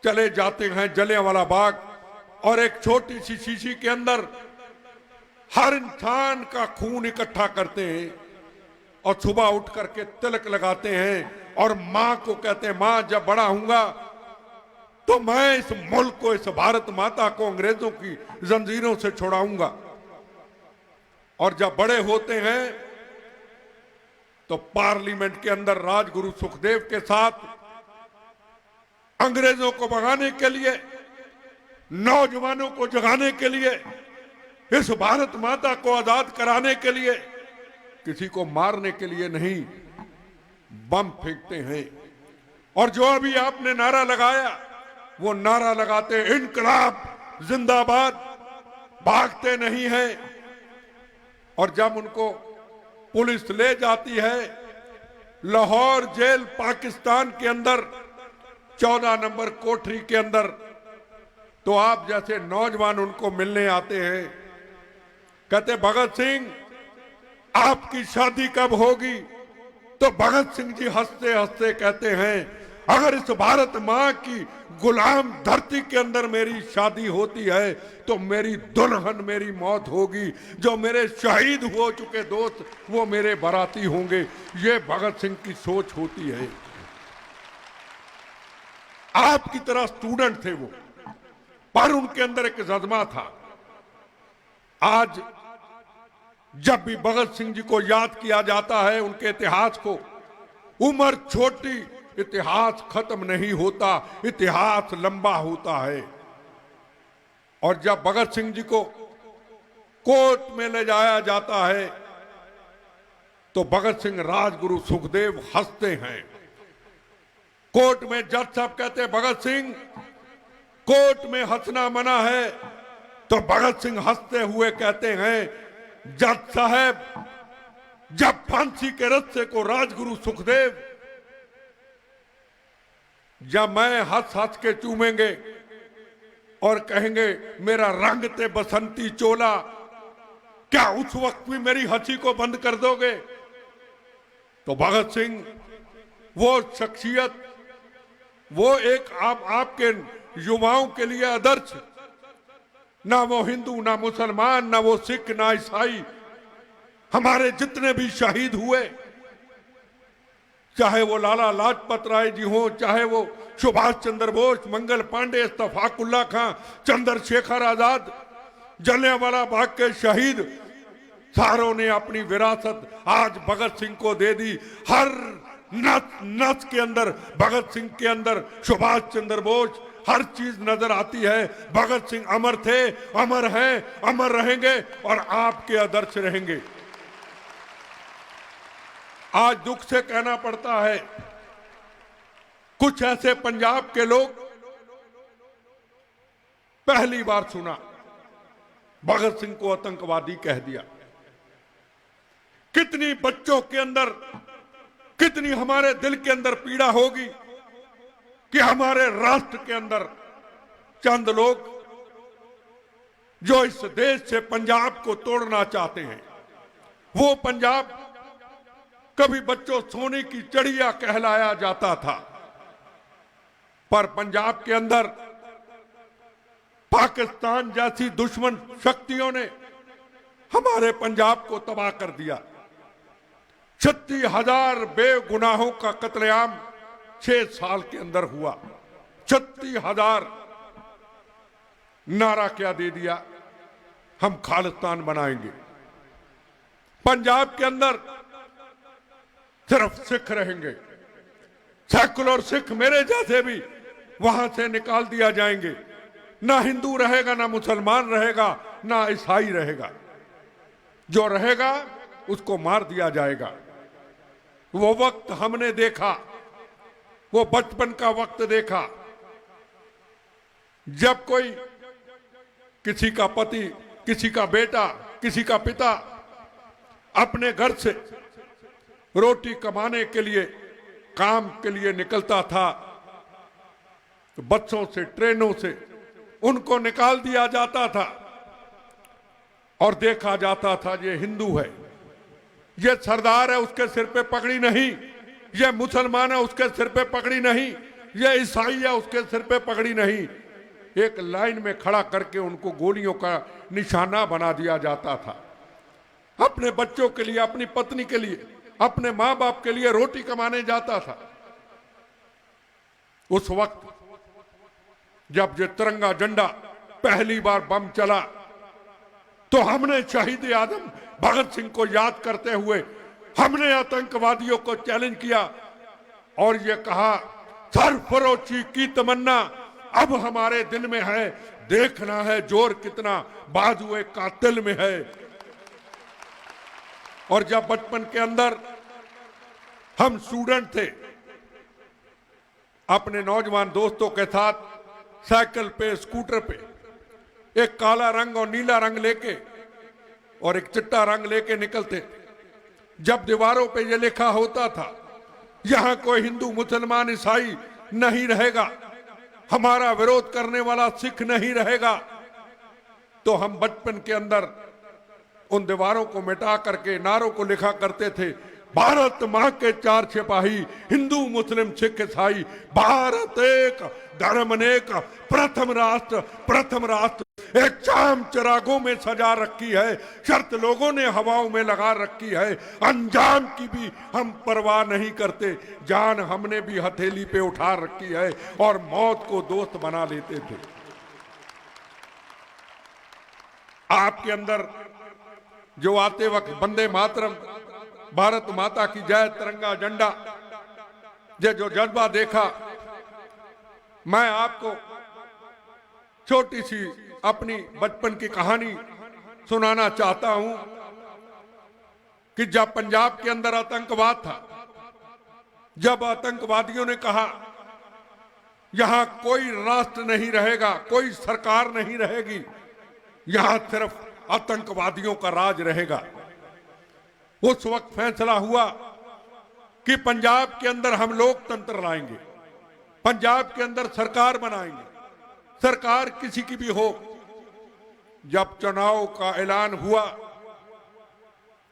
चले जाते हैं जलियांवाला बाग और एक छोटी सी शीशी के अंदर हर इंसान का खून इकट्ठा करते हैं और सुबह उठ करके तिलक लगाते हैं और मां को कहते हैं मां जब बड़ा हूंगा तो मैं इस मुल्क को, इस भारत माता को अंग्रेजों की जंजीरों से छुड़ाऊंगा। और जब बड़े होते हैं तो पार्लियामेंट के अंदर राजगुरु सुखदेव के साथ अंग्रेजों को भगाने के लिए, नौजवानों को जगाने के लिए, इस भारत माता को आजाद कराने के लिए, किसी को मारने के लिए नहीं, बम फेंकते हैं। और जो अभी आपने नारा लगाया वो नारा लगाते इनकलाब जिंदाबाद, भागते नहीं हैं। और जब उनको पुलिस ले जाती है लाहौर जेल पाकिस्तान के अंदर 14 नंबर कोठरी के अंदर, तो आप जैसे नौजवान उनको मिलने आते हैं, कहते भगत सिंह आपकी शादी कब होगी? तो भगत सिंह जी हंसते हंसते कहते हैं अगर इस भारत मां की गुलाम धरती के अंदर मेरी शादी होती है तो मेरी दुल्हन मेरी मौत होगी, जो मेरे शहीद हो चुके दोस्त वो मेरे बाराती होंगे। ये भगत सिंह की सोच होती है। आपकी तरह स्टूडेंट थे वो, पर उनके अंदर एक जज्बा था। आज जब भी भगत सिंह जी को याद किया जाता है, उनके इतिहास को, उम्र छोटी, इतिहास खत्म नहीं होता, इतिहास लंबा होता है। और जब भगत सिंह जी को कोर्ट में ले जाया जाता है तो भगत सिंह राजगुरु सुखदेव हंसते हैं। कोर्ट में जज साहब कहते हैं भगत सिंह कोर्ट में हंसना मना है, तो भगत सिंह हंसते हुए कहते हैं जज साहब जब फांसी के रस्से को राजगुरु सुखदेव जब मैं हंस हंस के चूमेंगे और कहेंगे मेरा रंग ते बसंती चोला, क्या उस वक्त भी मेरी हंसी को बंद कर दोगे? तो भगत सिंह वो शख्सियत, वो एक आपके युवाओं के लिए आदर्श, ना वो हिंदू ना मुसलमान ना वो सिख ना ईसाई, हमारे जितने भी शहीद हुए, चाहे वो लाला लाजपत राय जी हो, चाहे वो सुभाष चंद्र बोस, मंगल पांडे, इस्तफाकुल्ला खां, चंद्रशेखर आजाद, जलियांवाला बाग के शहीद, सारों ने अपनी विरासत आज भगत सिंह को दे दी। हर नस नस के अंदर भगत सिंह के अंदर सुभाष चंद्र बोस, हर चीज नजर आती है। भगत सिंह अमर थे, अमर हैं, अमर रहेंगे और आपके आदर्श रहेंगे। आज दुख से कहना पड़ता है कुछ ऐसे पंजाब के लोग, पहली बार सुना भगत सिंह को आतंकवादी कह दिया। कितनी बच्चों के अंदर, कितनी हमारे दिल के अंदर पीड़ा होगी कि हमारे राष्ट्र के अंदर चंद लोग जो इस देश से पंजाब को तोड़ना चाहते हैं। वो पंजाब कभी बच्चों सोने की चिड़िया कहलाया जाता था, पर पंजाब के अंदर पाकिस्तान जैसी दुश्मन शक्तियों ने हमारे पंजाब को तबाह कर दिया। 36,000 बेगुनाहों का कत्लेआम 6 साल के अंदर हुआ। 36,000। नारा क्या दे दिया? हम खालिस्तान बनाएंगे। पंजाब के अंदर सिर्फ सिख रहेंगे, सेकुलर सिख मेरे जैसे भी वहां से निकाल दिया जाएंगे। ना हिंदू रहेगा, ना मुसलमान रहेगा, ना ईसाई रहेगा। जो रहेगा उसको मार दिया जाएगा। वो वक्त हमने देखा, वो बचपन का वक्त देखा जब कोई किसी का पति, किसी का बेटा, किसी का पिता अपने घर से रोटी कमाने के लिए, काम के लिए निकलता था तो बच्चों से, ट्रेनों से उनको निकाल दिया जाता था और देखा जाता था ये हिंदू है, ये सरदार है, उसके सिर पे पगड़ी नहीं, ये मुसलमान है, उसके सिर पे पगड़ी नहीं, ये ईसाई है, उसके सिर पे पगड़ी नहीं। एक लाइन में खड़ा करके उनको गोलियों का निशाना बना दिया जाता था। अपने बच्चों के लिए, अपनी पत्नी के लिए, अपने मां बाप के लिए रोटी कमाने जाता था। उस वक्त जब ये तिरंगा झंडा पहली बार बम चला तो हमने शहीद आजम भगत सिंह को याद करते हुए हमने आतंकवादियों को चैलेंज किया और ये कहा, सरफरोशी की तमन्ना अब हमारे दिल में है, देखना है जोर कितना बाजुए कातिल में है। और जब बचपन के अंदर हम स्टूडेंट थे, अपने नौजवान दोस्तों के साथ साइकिल पे, स्कूटर पे एक काला रंग और नीला रंग लेके और एक चिट्टा रंग लेके निकलते। जब दीवारों पे ये लिखा होता था, यहां कोई हिंदू, मुसलमान, ईसाई नहीं रहेगा, हमारा विरोध करने वाला सिख नहीं रहेगा, तो हम बचपन के अंदर उन दीवारों को मिटा करके नारों को लिखा करते थे, भारत मां के चार सिपाही, हिंदू, मुस्लिम, सिख, ईसाई, भारत एक, धर्म अनेक, प्रथम राष्ट्र। एक शाम चिरागों में सजा रखी है, शर्त लोगों ने हवाओं में लगा रखी है, अंजाम की भी हम परवाह नहीं करते, जान हमने भी हथेली पे उठा रखी है और मौत को दोस्त बना लेते थे। आपके अंदर जो आते वक्त वंदे मातरम, भारत माता की जय, तिरंगा झंडा, ये जो जज्बा देखा, मैं आपको छोटी सी अपनी बचपन की कहानी सुनाना चाहता हूं कि जब पंजाब के अंदर आतंकवाद था, जब आतंकवादियों ने कहा यहां कोई राष्ट्र नहीं रहेगा, कोई सरकार नहीं रहेगी, यहां सिर्फ आतंकवादियों का राज रहेगा, उस वक्त फैसला हुआ कि पंजाब के अंदर हम लोकतंत्र लाएंगे, पंजाब के अंदर सरकार बनाएंगे, सरकार किसी की भी हो। जब चुनाव का ऐलान हुआ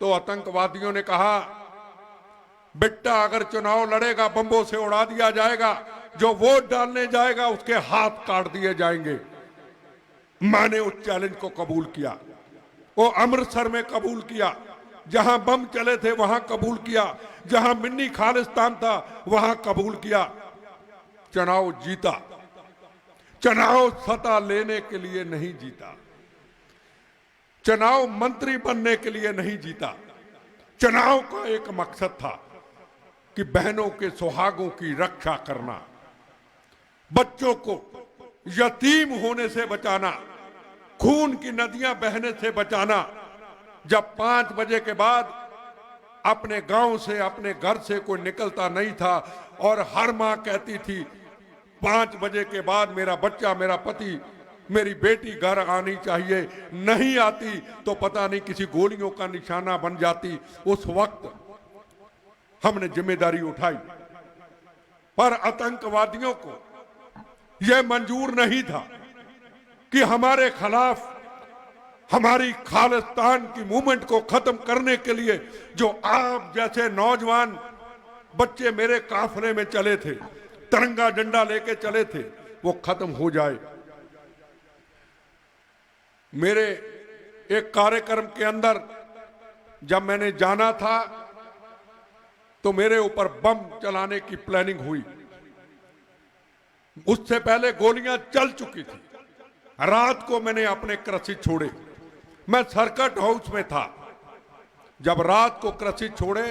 तो आतंकवादियों ने कहा, बेटा अगर चुनाव लड़ेगा बम्बों से उड़ा दिया जाएगा, जो वोट डालने जाएगा उसके हाथ काट दिए जाएंगे। मैंने उस चैलेंज को कबूल किया, वो अमृतसर में कबूल किया, जहां बम चले थे वहां कबूल किया, जहां मिन्नी खालिस्तान था वहां कबूल किया। चुनाव जीता। चुनाव सत्ता लेने के लिए नहीं जीता, चुनाव मंत्री बनने के लिए नहीं जीता। चुनाव का एक मकसद था कि बहनों के सुहागों की रक्षा करना, बच्चों को यतीम होने से बचाना, खून की नदियां बहने से बचाना। जब 5 बजे के बाद अपने गांव से, अपने घर से कोई निकलता नहीं था और हर मां कहती थी 5 बजे के बाद मेरा बच्चा, मेरा पति, मेरी बेटी घर आनी चाहिए, नहीं आती तो पता नहीं किसी गोलियों का निशाना बन जाती। उस वक्त हमने जिम्मेदारी उठाई, पर आतंकवादियों को यह मंजूर नहीं था कि हमारे खिलाफ, हमारी खालिस्तान की मूवमेंट को खत्म करने के लिए जो आप जैसे नौजवान बच्चे मेरे काफिले में चले थे, तिरंगा झंडा लेके चले थे, वो खत्म हो जाए। मेरे एक कार्यक्रम के अंदर जब मैंने जाना था तो मेरे ऊपर बम चलाने की प्लानिंग हुई। उससे पहले गोलियां चल चुकी थी। रात को मैंने अपने कृषि छोड़े, मैं सर्किट हाउस में था। जब रात को कृषि छोड़े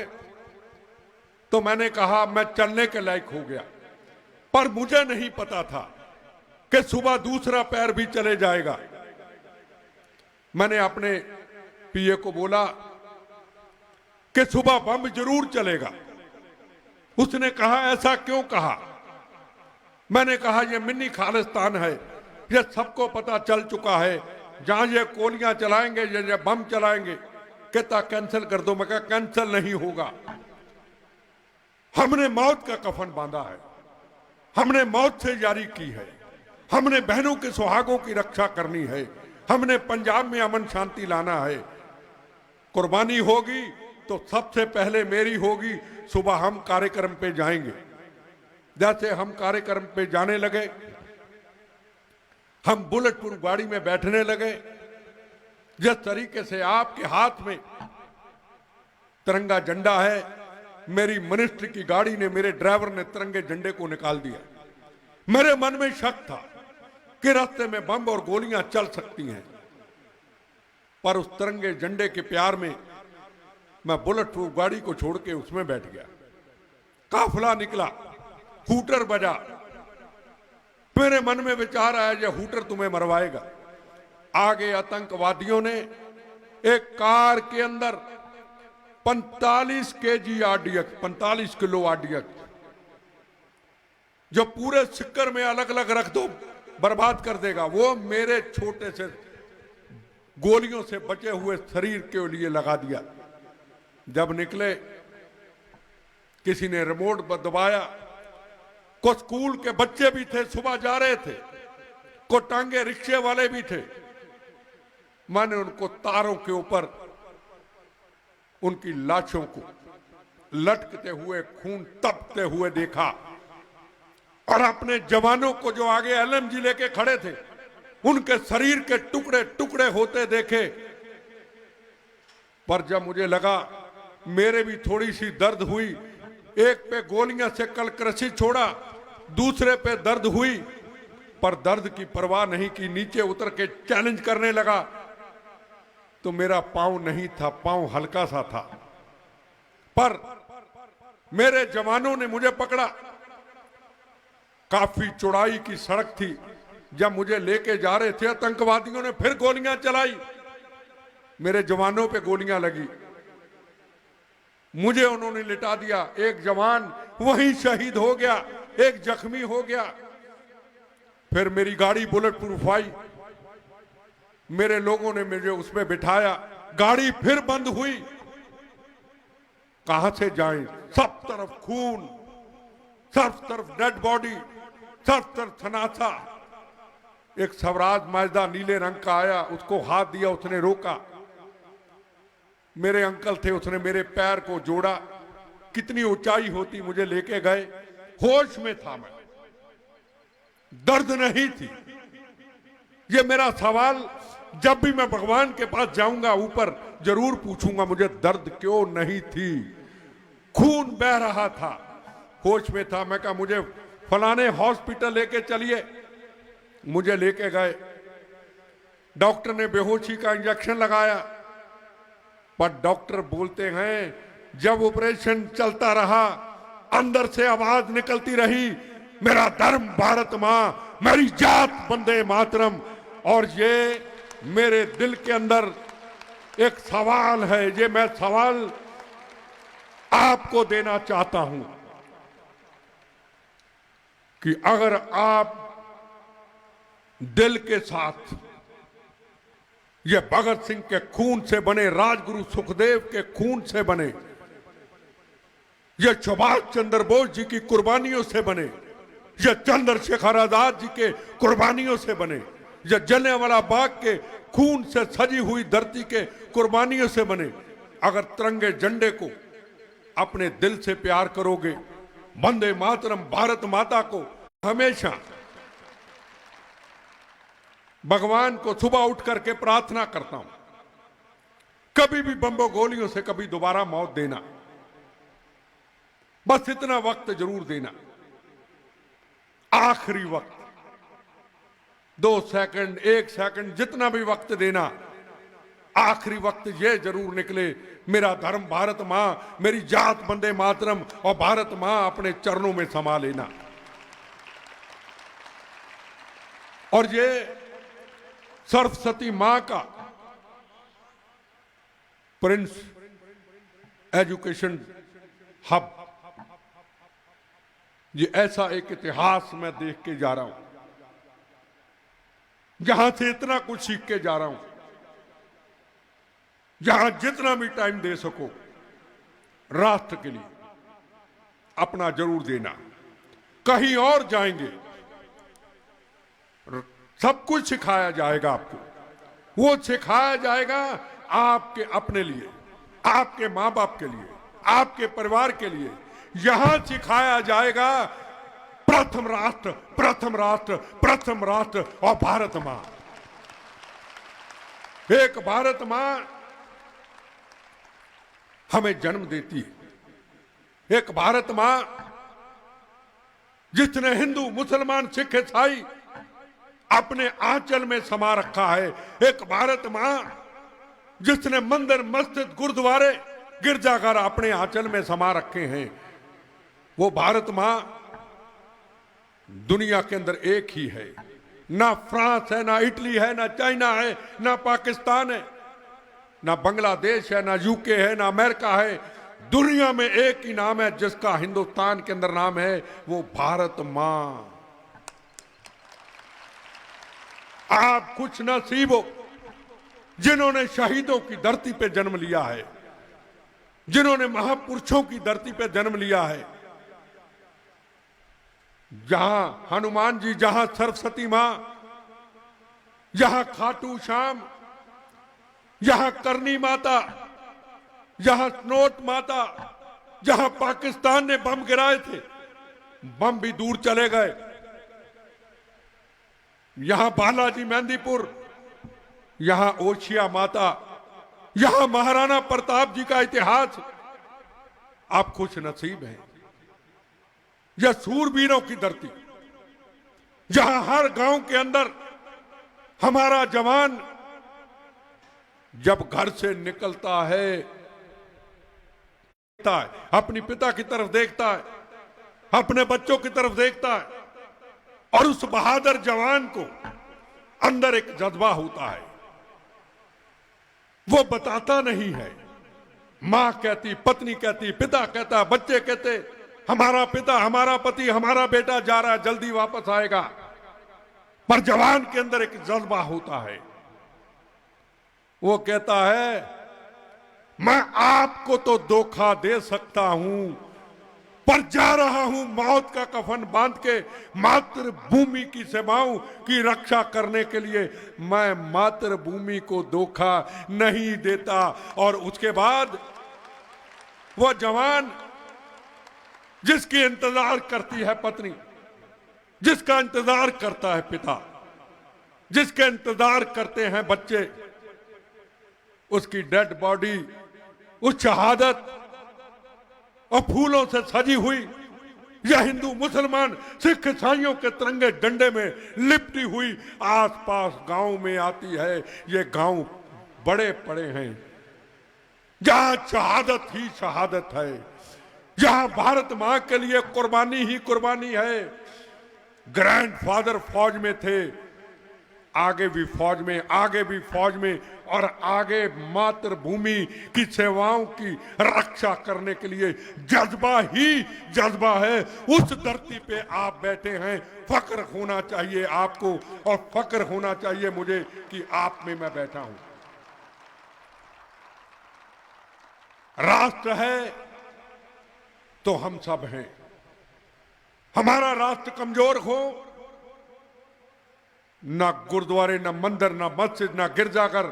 तो मैंने कहा मैं चलने के लायक हो गया, पर मुझे नहीं पता था कि सुबह दूसरा पैर भी चले जाएगा। मैंने अपने पीए को बोला कि सुबह बम जरूर चलेगा। उसने कहा ऐसा क्यों कहा? मैंने कहा यह मिनी खालिस्तान है, यह सबको पता चल चुका है, जहां ये गोलियां चलाएंगे, ये बम चलाएंगे। कहता कैंसिल कर दो। मैं कहा कैंसिल नहीं होगा। हमने मौत का कफन बांधा है, हमने मौत से जारी की है, हमने बहनों के सुहागों की रक्षा करनी है, हमने पंजाब में अमन शांति लाना है। कुर्बानी होगी तो सबसे पहले मेरी होगी। सुबह हम कार्यक्रम पे जाएंगे। जैसे हम कार्यक्रम पे जाने लगे, हम बुलेट प्रूफ गाड़ी में बैठने लगे। जिस तरीके से आपके हाथ में तिरंगा झंडा है, मेरी मिनिस्ट्री की गाड़ी ने, मेरे ड्राइवर ने तिरंगे झंडे को निकाल दिया। मेरे मन में शक था कि रास्ते में बम और गोलियां चल सकती हैं, पर उस तिरंगे झंडे के प्यार में मैं बुलेट प्रूफ गाड़ी को छोड़ के उसमें बैठ गया। काफिला निकला, हूटर बजा, मेरे मन में विचार आया ये हूटर तुम्हें मरवाएगा। आगे आतंकवादियों ने एक कार के अंदर 45 केजी आरडीएक्स, 45 किलो आरडीएक्स, जो पूरे सिक्कर में अलग अलग रख दो बर्बाद कर देगा, वो मेरे छोटे से गोलियों से बचे हुए शरीर के लिए लगा दिया। जब निकले किसी ने रिमोट दबाया, कुछ स्कूल के बच्चे भी थे, सुबह जा रहे थे, कुछ टांगे रिक्शे वाले भी थे। मैंने उनको तारों के ऊपर उनकी लाशों को लटकते हुए, खून तपते हुए देखा और अपने जवानों को जो आगे एलएमजी लेके खड़े थे उनके शरीर के टुकड़े टुकड़े होते देखे। पर जब मुझे लगा मेरे भी थोड़ी सी दर्द हुई, एक पे गोलियां से कल कृषि छोड़ा, दूसरे पे दर्द हुई, पर दर्द की परवाह नहीं की, नीचे उतर के चैलेंज करने लगा तो मेरा पांव नहीं था, पांव हल्का सा था। पर मेरे जवानों ने मुझे पकड़ा, काफी चौड़ाई की सड़क थी, जब मुझे लेके जा रहे थे आतंकवादियों ने फिर गोलियां चलाई, मेरे जवानों पे गोलियां लगी, मुझे उन्होंने लिटा दिया। एक जवान वहीं शहीद हो गया, एक जख्मी हो गया। फिर मेरी गाड़ी बुलेट प्रूफ आई, मेरे लोगों ने मुझे उसमें बिठाया, गाड़ी फिर बंद हुई। कहां से जाएं, सब तरफ खून, सब तरफ डेड बॉडी, सब तरफ थनासा। एक स्वराज माजदा नीले रंग का आया, उसको हाथ दिया, उसने रोका, मेरे अंकल थे, उसने मेरे पैर को जोड़ा, कितनी ऊंचाई होती, मुझे लेके गए। होश में था मैं, दर्द नहीं थी। ये मेरा सवाल जब भी मैं भगवान के पास जाऊंगा ऊपर जरूर पूछूंगा, मुझे दर्द क्यों नहीं थी। खून बह रहा था, होश में था। मैं कहा मुझे फलाने हॉस्पिटल लेके चलिए, मुझे लेके गए। डॉक्टर ने बेहोशी का इंजेक्शन लगाया, पर डॉक्टर बोलते हैं जब ऑपरेशन चलता रहा अंदर से आवाज निकलती रही, मेरा धर्म भारत मां, मेरी जात वंदे मातरम। और ये मेरे दिल के अंदर एक सवाल है, ये मैं सवाल आपको देना चाहता हूं कि अगर आप दिल के साथ ये भगत सिंह के खून से बने, राजगुरु सुखदेव के खून से बने, ये सुभाष चंद्र बोस जी की कुर्बानियों से बने, ये चंद्रशेखर आजाद जी के कुर्बानियों से बने, ये जलियांवाला बाग के खून से सजी हुई धरती के कुर्बानियों से बने, अगर तिरंगे झंडे को अपने दिल से प्यार करोगे, वंदे मातरम भारत माता को हमेशा भगवान को सुबह उठ करके प्रार्थना करता हूं, कभी भी बम्बो गोलियों से कभी दोबारा मौत देना, बस इतना वक्त जरूर देना, आखिरी वक्त 2 सेकंड 1 सेकंड जितना भी वक्त देना, आखिरी वक्त ये जरूर निकले मेरा धर्म भारत मां, मेरी जात वंदे मातरम और भारत मां अपने चरणों में समा लेना। और ये सरस्वती मां का प्रिंस एजुकेशन हब, ये ऐसा एक इतिहास मैं देख के जा रहा हूं, जहां से इतना कुछ सीख के जा रहा हूं, जहां जितना भी टाइम दे सको राष्ट्र के लिए अपना जरूर देना। कहीं और जाएंगे सब कुछ सिखाया जाएगा आपको, वो सिखाया जाएगा आपके अपने लिए, आपके मां बाप के लिए, आपके परिवार के लिए। यहां सिखाया जाएगा प्रथम राष्ट्र, प्रथम राष्ट्र, प्रथम राष्ट्र और भारत मां। एक भारत मां हमें जन्म देती है, एक भारत मां जिसने हिंदू मुसलमान सिख ईसाई अपने आंचल में समा रखा है, एक भारत मां जिसने मंदिर, मस्जिद, गुरुद्वारे, गिरजाघर अपने आंचल में समा रखे हैं, वो भारत मां दुनिया के अंदर एक ही है। ना फ्रांस है, ना इटली है, ना चाइना है, ना पाकिस्तान है, ना बांग्लादेश है, ना यूके है, ना अमेरिका है। दुनिया में एक ही नाम है जिसका हिंदुस्तान के अंदर नाम है, वो भारत मां। आप कुछ नसीब हो जिन्होंने शहीदों की धरती पे जन्म लिया है, जिन्होंने महापुरुषों की धरती पे जन्म लिया है, जहां हनुमान जी, जहां सरस्वती मां, जहां खाटू श्याम, जहां करनी माता, जहां स्नोट माता, जहां पाकिस्तान ने बम गिराए थे, बम भी दूर चले गए। यहां बालाजी मेहंदीपुर, यहां ओशिया माता, यहां महाराणा प्रताप जी का इतिहास। आप खुश नसीब हैं। यह सूरवीरों की धरती, जहां हर गांव के अंदर हमारा जवान जब घर से निकलता है, अपनी पिता की तरफ देखता है, अपने बच्चों की तरफ देखता है, और उस बहादुर जवान को अंदर एक जज्बा होता है। वो बताता नहीं है। मां कहती, पत्नी कहती, पिता कहता, बच्चे कहते, हमारा पिता, हमारा पति, हमारा बेटा जा रहा है, जल्दी वापस आएगा। पर जवान के अंदर एक जज्बा होता है। वो कहता है, मैं आपको तो धोखा दे सकता हूं, पर जा रहा हूं मौत का कफन बांध के मातृभूमि की सेवाओं की रक्षा करने के लिए। मैं मातृभूमि को धोखा नहीं देता। और उसके बाद वो जवान जिसकी इंतजार करती है पत्नी, जिसका इंतजार करता है पिता, जिसके इंतजार करते हैं बच्चे, उसकी डेड बॉडी, उस शहादत और फूलों से सजी हुई, यह हिंदू, मुसलमान, सिख, ईसाइयों के तिरंगे डंडे में लिपटी हुई आसपास गांव में आती है। ये गांव बड़े पड़े हैं, जहां शहादत ही शहादत है, जहां भारत मां के लिए कुर्बानी ही कुर्बानी है। ग्रैंडफादर फौज में थे, आगे भी फौज में, आगे भी फौज में, और आगे मातृभूमि की सेवाओं की रक्षा करने के लिए जज्बा ही जज्बा है। उस धरती पे आप बैठे हैं। फक्र होना चाहिए आपको, और फक्र होना चाहिए मुझे कि आप में मैं बैठा हूं। राष्ट्र है तो हम सब हैं। हमारा राष्ट्र कमजोर हो, ना गुरुद्वारे, ना मंदिर, ना मस्जिद, ना गिरजाघर,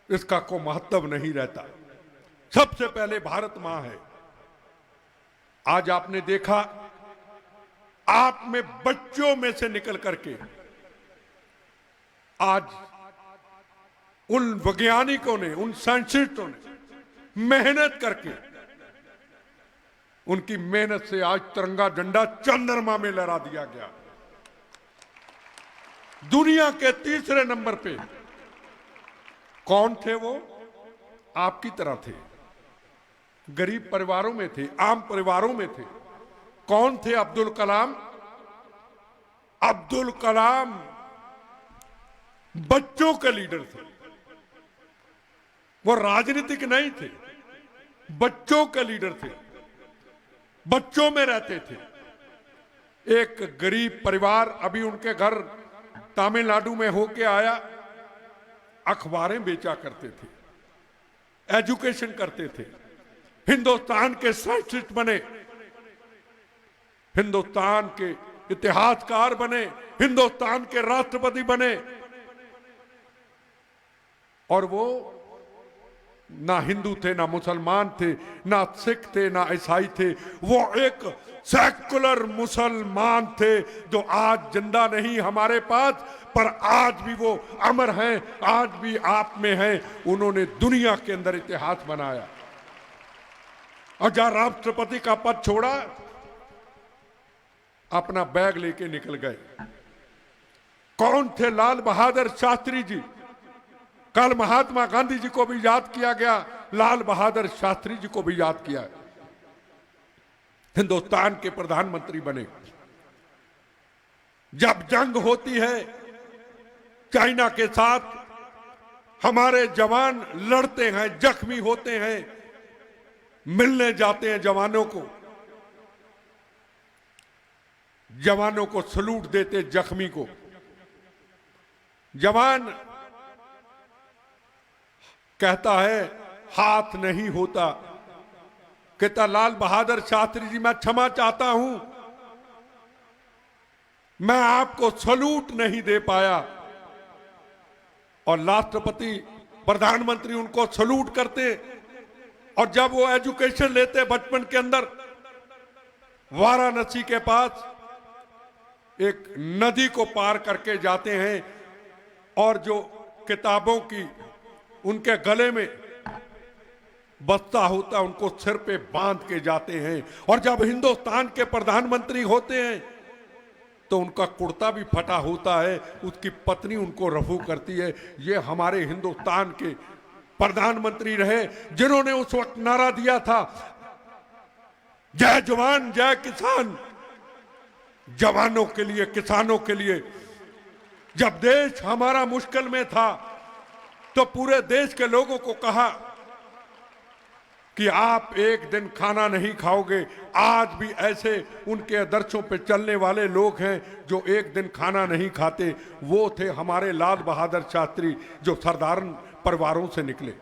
इसका कोई महत्व नहीं रहता। सबसे पहले भारत मां है। आज आपने देखा, आप में बच्चों में से निकल करके आज उन वैज्ञानिकों ने, उन साइंटिस्टों ने मेहनत करके, उनकी मेहनत से आज तिरंगा झंडा चंद्रमा में लहरा दिया गया। दुनिया के तीसरे नंबर पे कौन थे? वो आपकी तरह थे, गरीब परिवारों में थे, आम परिवारों में थे। कौन थे? अब्दुल कलाम। अब्दुल कलाम बच्चों के लीडर थे। वो राजनीतिक नहीं थे, बच्चों के लीडर थे, बच्चों में रहते थे। एक गरीब परिवार, अभी उनके घर तमिलनाडु में होके आया, अखबारें बेचा करते थे, एजुकेशन करते थे, हिंदुस्तान के साइंटिस्ट बने, हिंदुस्तान के इतिहासकार बने, हिंदुस्तान के राष्ट्रपति बने। और वो ना हिंदू थे, ना मुसलमान थे, ना सिख थे, ना ईसाई थे। वो एक सेकुलर मुसलमान थे जो आज जिंदा नहीं हमारे पास, पर आज भी वो अमर हैं, आज भी आप में हैं। उन्होंने दुनिया के अंदर इतिहास बनाया। और जहां राष्ट्रपति का पद छोड़ा, अपना बैग लेके निकल गए। कौन थे? लाल बहादुर शास्त्री जी। कल महात्मा गांधी जी को भी याद किया गया, लाल बहादुर शास्त्री जी को भी याद किया। हिंदुस्तान के प्रधानमंत्री बने। जब जंग होती है चाइना के साथ, हमारे जवान लड़ते हैं, जख्मी होते हैं, मिलने जाते हैं जवानों को सलूट देते, जख्मी को। जवान कहता है हाथ नहीं होता, कहता लाल बहादुर शास्त्री जी मैं क्षमा चाहता हूं, मैं आपको सलूट नहीं दे पाया। और राष्ट्रपति प्रधानमंत्री उनको सलूट करते। और जब वो एजुकेशन लेते बचपन के अंदर, वाराणसी के पास एक नदी को पार करके जाते हैं और जो किताबों की उनके गले में बस्ता होता है उनको सिर पे बांध के जाते हैं। और जब हिंदुस्तान के प्रधानमंत्री होते हैं तो उनका कुर्ता भी फटा होता है, उसकी पत्नी उनको रफू करती है। ये हमारे हिंदुस्तान के प्रधानमंत्री रहे जिन्होंने उस वक्त नारा दिया था, जय जवान जय किसान, जवानों के लिए, किसानों के लिए। जब देश हमारा मुश्किल में था तो पूरे देश के लोगों को कहा कि आप एक दिन खाना नहीं खाओगे। आज भी ऐसे उनके आदर्शों पे चलने वाले लोग हैं जो एक दिन खाना नहीं खाते। वो थे हमारे लाल बहादुर शास्त्री जो साधारण परिवारों से निकले।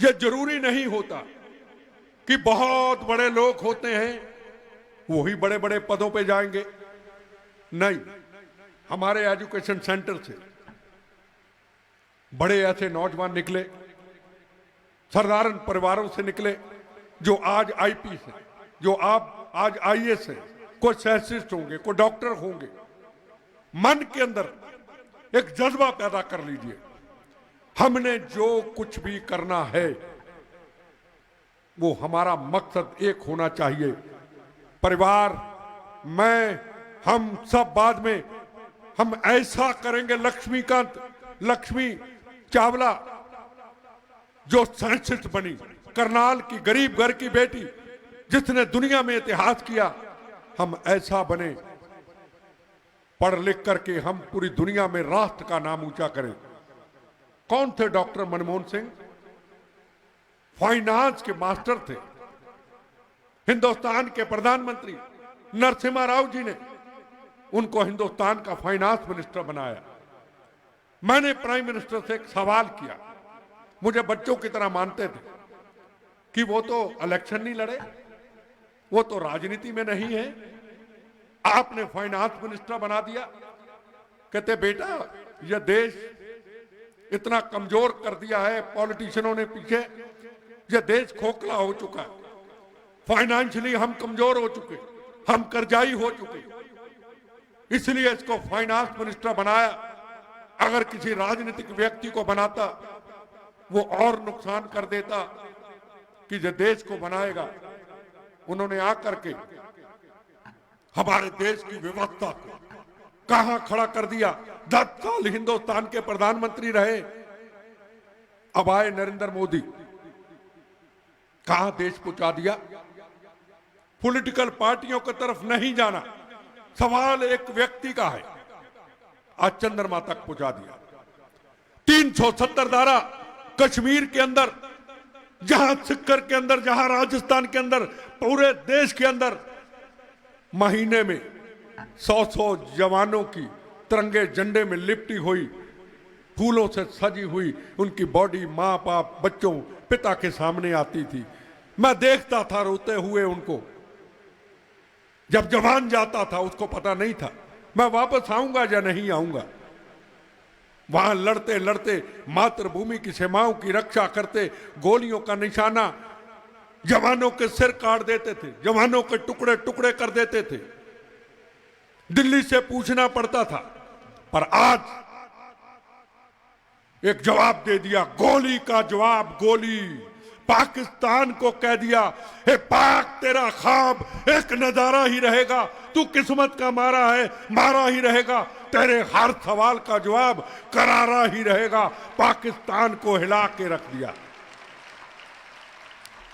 ये जरूरी नहीं होता कि बहुत बड़े लोग होते हैं वही बड़े बड़े पदों पे जाएंगे। नहीं, हमारे एजुकेशन सेंटर से बड़े ऐसे नौजवान निकले, साधारण परिवारों से निकले, जो आज आईपीएस है, जो आप आज आईएएस है, कोई साइंटिस्ट होंगे, कोई डॉक्टर होंगे। मन के अंदर एक जज्बा पैदा कर लीजिए, हमने जो कुछ भी करना है वो हमारा मकसद एक होना चाहिए। परिवार, मैं, हम सब बाद में हम ऐसा करेंगे। लक्ष्मी चावला जो साइंटिस्ट बनी, करनाल की गरीब घर की बेटी जिसने दुनिया में इतिहास किया, हम ऐसा बने, पढ़ लिख करके हम पूरी दुनिया में राष्ट्र का नाम ऊंचा करें। कौन थे डॉक्टर मनमोहन सिंह? फाइनेंस के मास्टर थे। हिंदुस्तान के प्रधानमंत्री नरसिम्हा राव जी ने उनको हिंदुस्तान का फाइनेंस मिनिस्टर बनाया। मैंने प्राइम मिनिस्टर से एक सवाल किया, मुझे बच्चों की तरह मानते थे कि वो तो इलेक्शन नहीं लड़े, वो तो राजनीति में नहीं है, आपने फाइनेंस मिनिस्टर बना दिया। कहते बेटा यह देश इतना कमजोर कर दिया है पॉलिटिशियनों ने पीछे, यह देश खोखला हो चुका है, फाइनेंशियली हम कमजोर हो चुके, हम कर्जाई हो चुके, इसलिए इसको फाइनेंस मिनिस्टर बनाया। अगर किसी राजनीतिक व्यक्ति को बनाता वो और नुकसान कर देता कि जो देश को बनाएगा। उन्होंने आकर के हमारे देश की व्यवस्था को कहां खड़ा कर दिया। 10 साल हिंदुस्तान के प्रधानमंत्री रहे, अब आए नरेंद्र मोदी, कहां देश पहुंचा दिया। पॉलिटिकल पार्टियों की तरफ नहीं जाना, सवाल एक व्यक्ति का है, आज चंद्रमा तक पहुंचा दिया। 370 धारा कश्मीर के अंदर, जहां सिक्कर के अंदर, जहां राजस्थान के अंदर, पूरे देश के अंदर महीने में 100 जवानों की तिरंगे झंडे में लिपटी हुई, फूलों से सजी हुई उनकी बॉडी मां बाप बच्चों पिता के सामने आती थी। मैं देखता था रोते हुए उनको। जब जवान जाता था उसको पता नहीं था मैं वापस आऊंगा या नहीं आऊंगा। वहां लड़ते लड़ते मातृभूमि की सीमाओं की रक्षा करते, गोलियों का निशाना, जवानों के सिर काट देते थे, जवानों के टुकड़े टुकड़े कर देते थे। दिल्ली से पूछना पड़ता था, पर आज एक जवाब दे दिया, गोली का जवाब गोली। पाकिस्तान को कह दिया, हे पाक तेरा ख्वाब एक नजारा ही रहेगा, तू किस्मत का मारा है, मारा ही रहेगा, तेरे हर सवाल का जवाब करारा ही रहेगा। पाकिस्तान को हिला के रख दिया।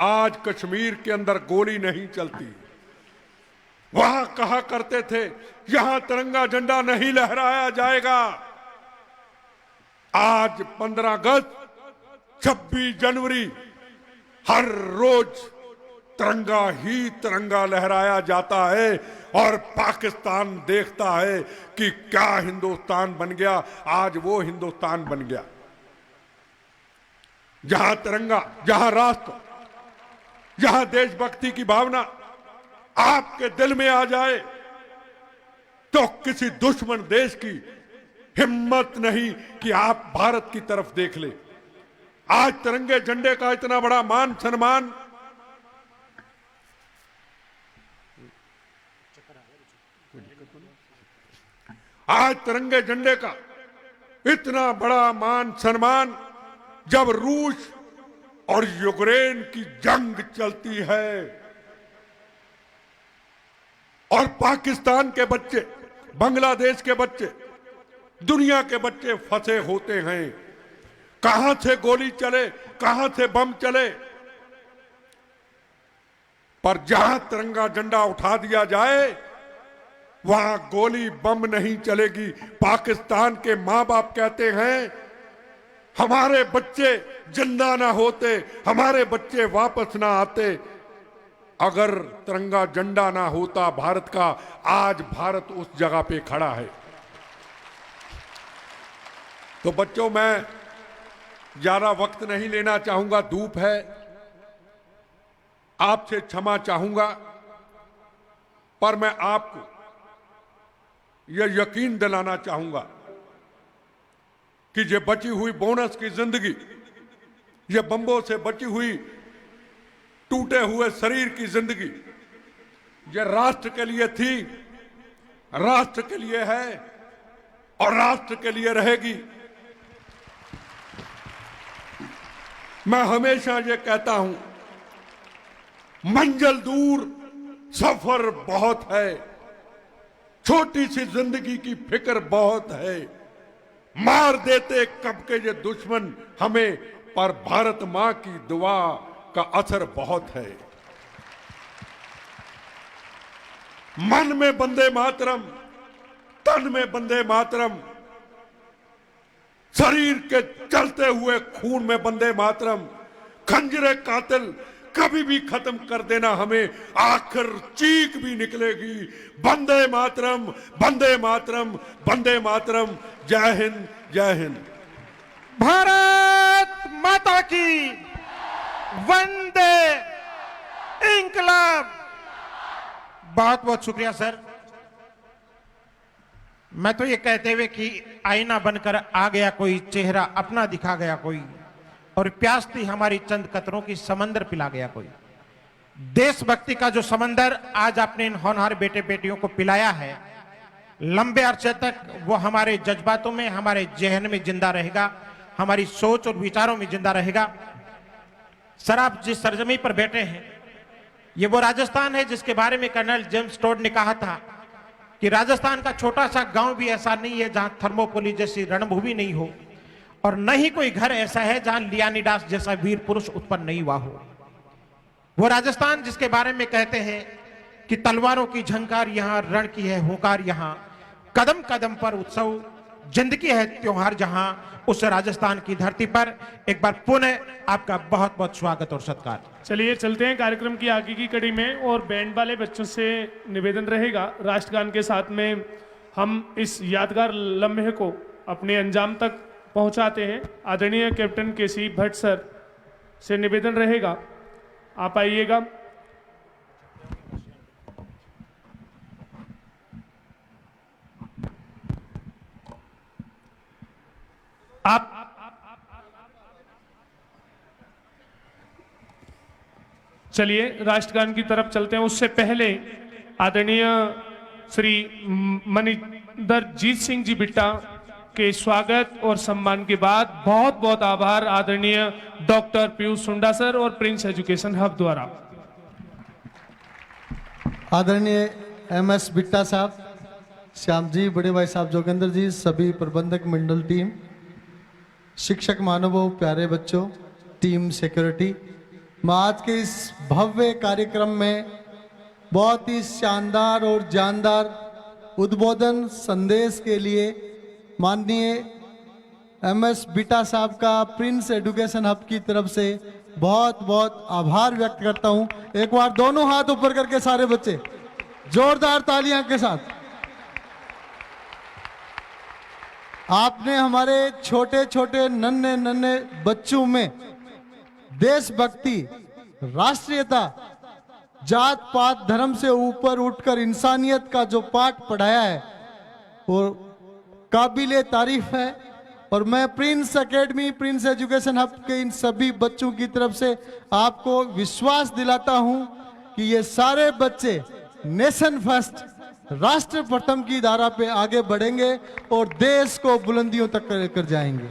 आज कश्मीर के अंदर गोली नहीं चलती। वहां कहा करते थे यहां तिरंगा झंडा नहीं लहराया जाएगा। आज 15 अगस्त, 26 जनवरी, हर रोज तिरंगा ही तिरंगा लहराया जाता है और पाकिस्तान देखता है कि क्या हिंदुस्तान बन गया। आज वो हिंदुस्तान बन गया जहां तिरंगा, जहां राष्ट्र, जहां देशभक्ति की भावना आपके दिल में आ जाए तो किसी दुश्मन देश की हिम्मत नहीं कि आप भारत की तरफ देख ले। आज तिरंगे झंडे का इतना बड़ा मान सम्मान, आज तिरंगे झंडे का इतना बड़ा मान सम्मान जब रूस और यूक्रेन की जंग चलती है और पाकिस्तान के बच्चे, बांग्लादेश के बच्चे, दुनिया के बच्चे फंसे होते हैं। कहां से गोली चले, कहां से बम चले, पर जहां तिरंगा झंडा उठा दिया जाए वहां गोली बम नहीं चलेगी। पाकिस्तान के मां बाप कहते हैं हमारे बच्चे जिंदा ना होते, हमारे बच्चे वापस ना आते अगर तिरंगा झंडा ना होता भारत का। आज भारत उस जगह पे खड़ा है। तो बच्चों, मैं ज्यादा वक्त नहीं लेना चाहूंगा, धूप है, आपसे क्षमा चाहूंगा, पर मैं आपको यह यकीन दिलाना चाहूंगा कि ये बची हुई बोनस की जिंदगी, ये बम्बों से बची हुई टूटे हुए शरीर की जिंदगी, ये राष्ट्र के लिए थी, राष्ट्र के लिए है और राष्ट्र के लिए रहेगी। मैं हमेशा ये कहता हूं, मंजिल दूर, सफर बहुत है, छोटी सी जिंदगी की फिक्र बहुत है। मार देते कब के ये दुश्मन हमें, पर भारत मां की दुआ का असर बहुत है। मन में वंदे मातरम, तन में वंदे मातरम, शरीर के चलते हुए खून में वंदे मातरम। खंजरे कातिल कभी भी खत्म कर देना हमें, आखिर चीख भी निकलेगी वंदे मातरम, वंदे मातरम, वंदे मातरम। जय हिंद, जय हिंद। भारत माता की वंदे इंकलाब। बहुत बहुत शुक्रिया सर। मैं तो ये कहते हुए कि आईना बनकर आ गया कोई, चेहरा अपना दिखा गया कोई, और प्यास थी हमारी चंद कतरों की, समंदर पिला गया कोई। देशभक्ति का जो समंदर आज आपने इन होनहार बेटे बेटियों को पिलाया है, लंबे अरसे तक वो हमारे जज्बातों में, हमारे जहन में जिंदा रहेगा, हमारी सोच और विचारों में जिंदा रहेगा। सर, आप जिस सरजमी पर बैठे हैं ये वो राजस्थान है जिसके बारे में कर्नल जेम्स टोड ने कहा था कि राजस्थान का छोटा सा गांव भी ऐसा नहीं है जहां थर्मोपोली जैसी रणभूमि नहीं हो, और न ही कोई घर ऐसा है जहां लियानिडास जैसा वीर पुरुष उत्पन्न नहीं हुआ हो। वो राजस्थान जिसके बारे में कहते हैं कि तलवारों की झंकार यहां, रण की है हुंकार यहां, कदम कदम पर उत्सव, जिंदगी है त्योहार जहां, उस राजस्थान की धरती पर एक बार पुनः आपका बहुत बहुत स्वागत और सत्कार। चलिए चलते हैं कार्यक्रम की आगे की कड़ी में, और बैंड वाले बच्चों से निवेदन रहेगा, राष्ट्रगान के साथ में हम इस यादगार लम्हे को अपने अंजाम तक पहुंचाते हैं। आदरणीय कैप्टन केसी भट्ट सर से निवेदन रहेगा, आप आइएगा। आप चलिए राष्ट्रगान की तरफ चलते हैं। उससे पहले आदरणीय श्री मनिंदर जीत सिंह जी बिट्टा के स्वागत और सम्मान के बाद बहुत बहुत आभार आदरणीय डॉक्टर पीयूष सुंडा सर और प्रिंस एजुकेशन हब द्वारा। आदरणीय MS बिट्टा साहब, श्याम जी, बड़े भाई साहब जोगेंद्र जी, सभी प्रबंधक मंडल टीम, शिक्षक मानवों, प्यारे बच्चों, टीम सिक्योरिटी, मैं आज के इस भव्य कार्यक्रम में बहुत ही शानदार और जानदार उद्बोधन संदेश के लिए माननीय MS बिटा साहब का प्रिंस एजुकेशन हब की तरफ से बहुत बहुत आभार व्यक्त करता हूं। एक बार दोनों हाथ ऊपर करके सारे बच्चे जोरदार तालियां के साथ। आपने हमारे छोटे छोटे नन्हे नन्हे बच्चों में देशभक्ति, राष्ट्रीयता, जात पात धर्म से ऊपर उठकर इंसानियत का जो पाठ पढ़ाया है वो काबिले तारीफ है। और मैं Prince academy, Prince education hub के इन सभी बच्चों की तरफ से आपको विश्वास दिलाता हूं कि ये सारे बच्चे नेशन फर्स्ट, राष्ट्र प्रथम की धारा पे आगे बढ़ेंगे और देश को बुलंदियों तक लेकर जाएंगे।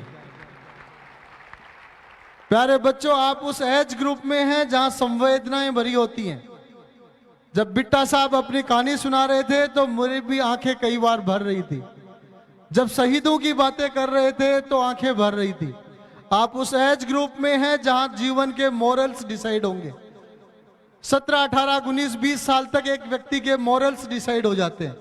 प्यारे बच्चों, आप उस एज ग्रुप में हैं जहां संवेदनाएं भरी होती हैं। जब बिट्टा साहब अपनी कहानी सुना रहे थे तो मेरी भी आंखें कई बार भर रही थी। जब शहीदों की बातें कर रहे थे तो आंखें भर रही थी। आप उस एज ग्रुप में हैं जहां जीवन के मॉरल्स डिसाइड होंगे। 17, 18, 19, 20 साल तक एक व्यक्ति के मॉरल्स डिसाइड हो जाते हैं।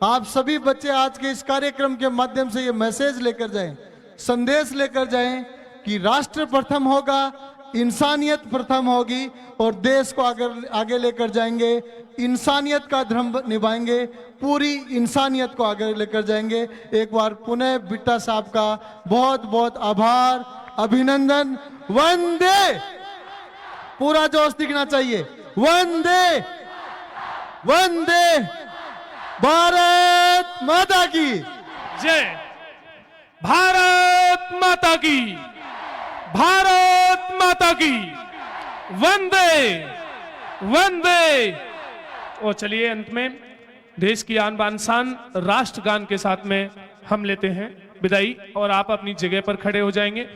आप सभी बच्चे आज के इस कार्यक्रम के माध्यम से ये मैसेज लेकर जाएं, संदेश लेकर जाएं कि राष्ट्र प्रथम होगा, इंसानियत प्रथम होगी और देश को आगे लेकर जाएंगे, इंसानियत का धर्म निभाएंगे, पूरी इंसानियत को आगे लेकर जाएंगे। एक बार पुनः बिट्टा साहब का बहुत बहुत आभार, अभिनंदन। वंदे, पूरा जोश दिखना चाहिए। वंदे वंदे भारत माता की जय। भारत माता की, भारत माता की, वंदे वंदे। और चलिए अंत में देश की आन बान शान राष्ट्रगान के साथ में हम लेते हैं विदाई और आप अपनी जगह पर खड़े हो जाएंगे।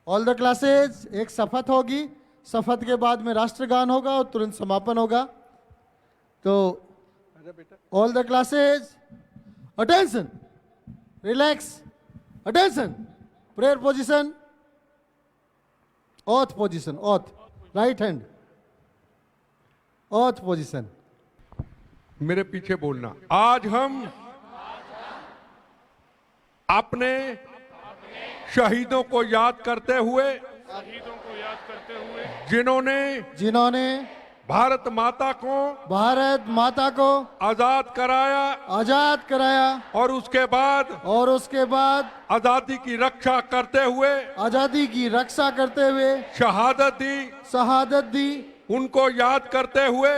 ऑल द क्लासेज, एक शपथ होगी, शपथ के बाद में राष्ट्रगान होगा और तुरंत समापन होगा। तो all the classes, attention, relax, attention, prayer position, auth position, auth, right hand, auth position. मेरे पीछे बोलना। आज हम अपने शहीदों को याद करते हुए जिन्होंने भारत माता को आजाद कराया और उसके बाद आजादी की रक्षा करते हुए शहादत दी उनको याद करते हुए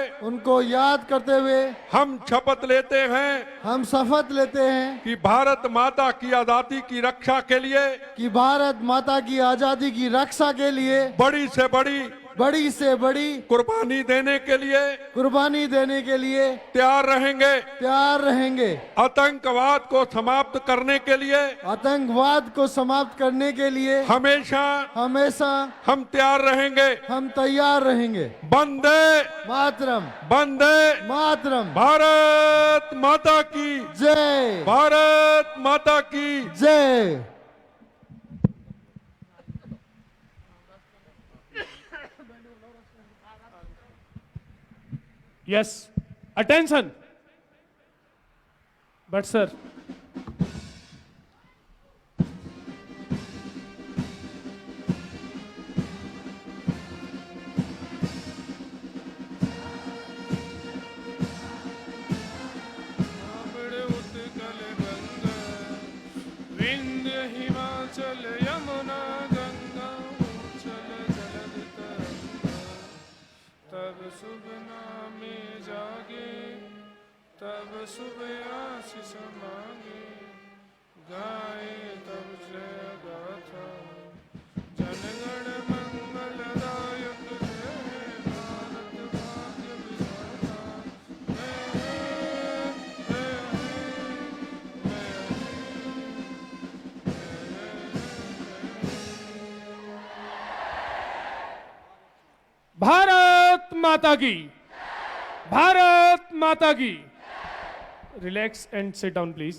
हम शपथ लेते हैं कि भारत माता की आजादी की रक्षा के लिए बड़ी से बड़ी कुर्बानी देने के लिए तैयार रहेंगे। आतंकवाद को समाप्त करने के लिए हमेशा हम तैयार रहेंगे। वंदे मातरम। भारत माता की जय। भारत माता की जय। Yes, attention. But sir, Vindhya Himachal Yamuna Ganga उच्चल जलद तरंगा, तब शुभ नामे जागे, तब शुभ आशीष मांगे, गाए तब जय गाथा, जनगण मंगलदायक जय भारत भाग्य विधाता। माता की, भारत माता की। Relax and sit down please.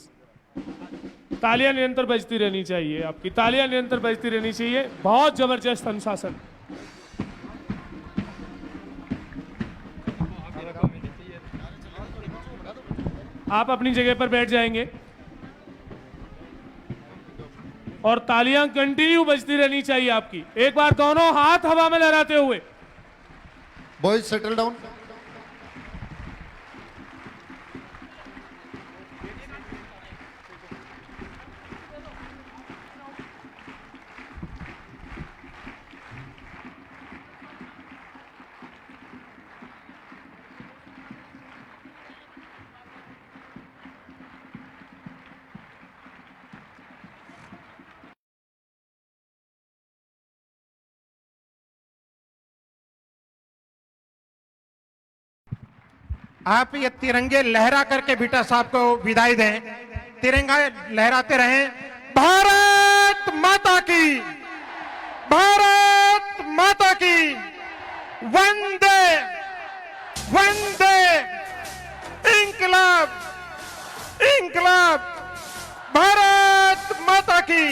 तालियां निरंतर बजती रहनी चाहिए, आपकी तालियां निरंतर बजती रहनी चाहिए। बहुत जबरदस्त अनुशासन। आप अपनी जगह पर बैठ जाएंगे और तालियां कंटिन्यू बजती रहनी चाहिए आपकी। एक बार दोनों हाथ हवा में लहराते हुए। Boys settle down. आप ये तिरंगे लहरा करके बेटा साहब को विदाई दें। तिरंगा लहराते रहें। भारत माता की, भारत माता की, वंदे वंदे, इंकलाब इंकलाब, भारत माता की।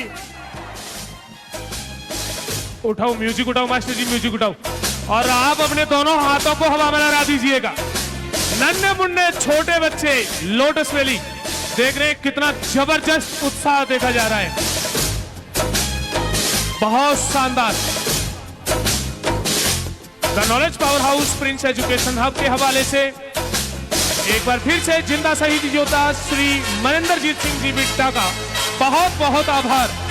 उठाओ म्यूजिक, उठाओ मास्टर जी, म्यूजिक उठाओ। और आप अपने दोनों हाथों को हवा में लहरा दीजिएगा। नन्हे मुन्ने छोटे बच्चे लोटस वैली देख रहे हैं, कितना जबरदस्त उत्साह देखा जा रहा है। बहुत शानदार। The knowledge power house Prince education hub के हवाले से एक बार फिर से जिंदा शहीद योद्धा श्री मनिंदरजीत सिंह जी बिट्टा का बहुत बहुत आभार।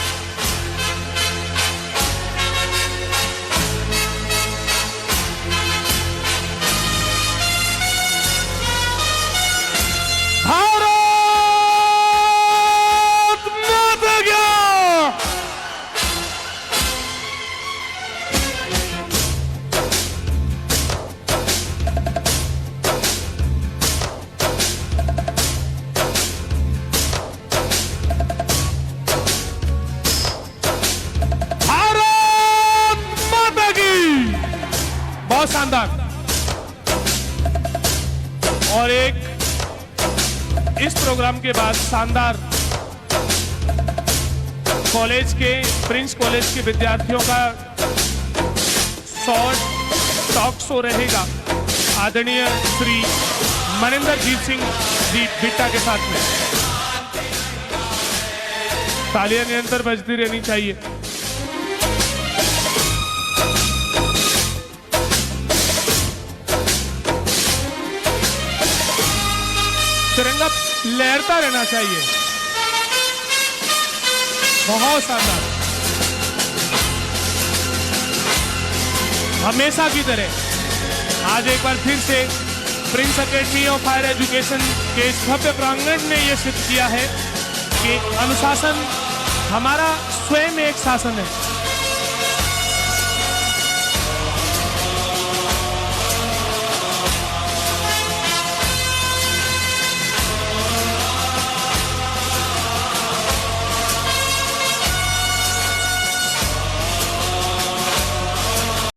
भारत माता की। भारत माता की। बहुत शानदार। और एक इस प्रोग्राम के बाद शानदार कॉलेज के, प्रिंस कॉलेज के विद्यार्थियों का शॉर्ट टॉक शो रहेगा आदरणीय श्री मनिंदरजीत सिंह जी बिट्टा के साथ में। तालियां निरंतर बजती रहनी चाहिए। तिरंगा लहरता रहना चाहिए। बहुत शानदार। हमेशा की तरह आज एक बार फिर से Prince academy of higher Education के इस भव्य प्रांगण ने यह सिद्ध किया है कि अनुशासन हमारा स्वयं एक शासन है।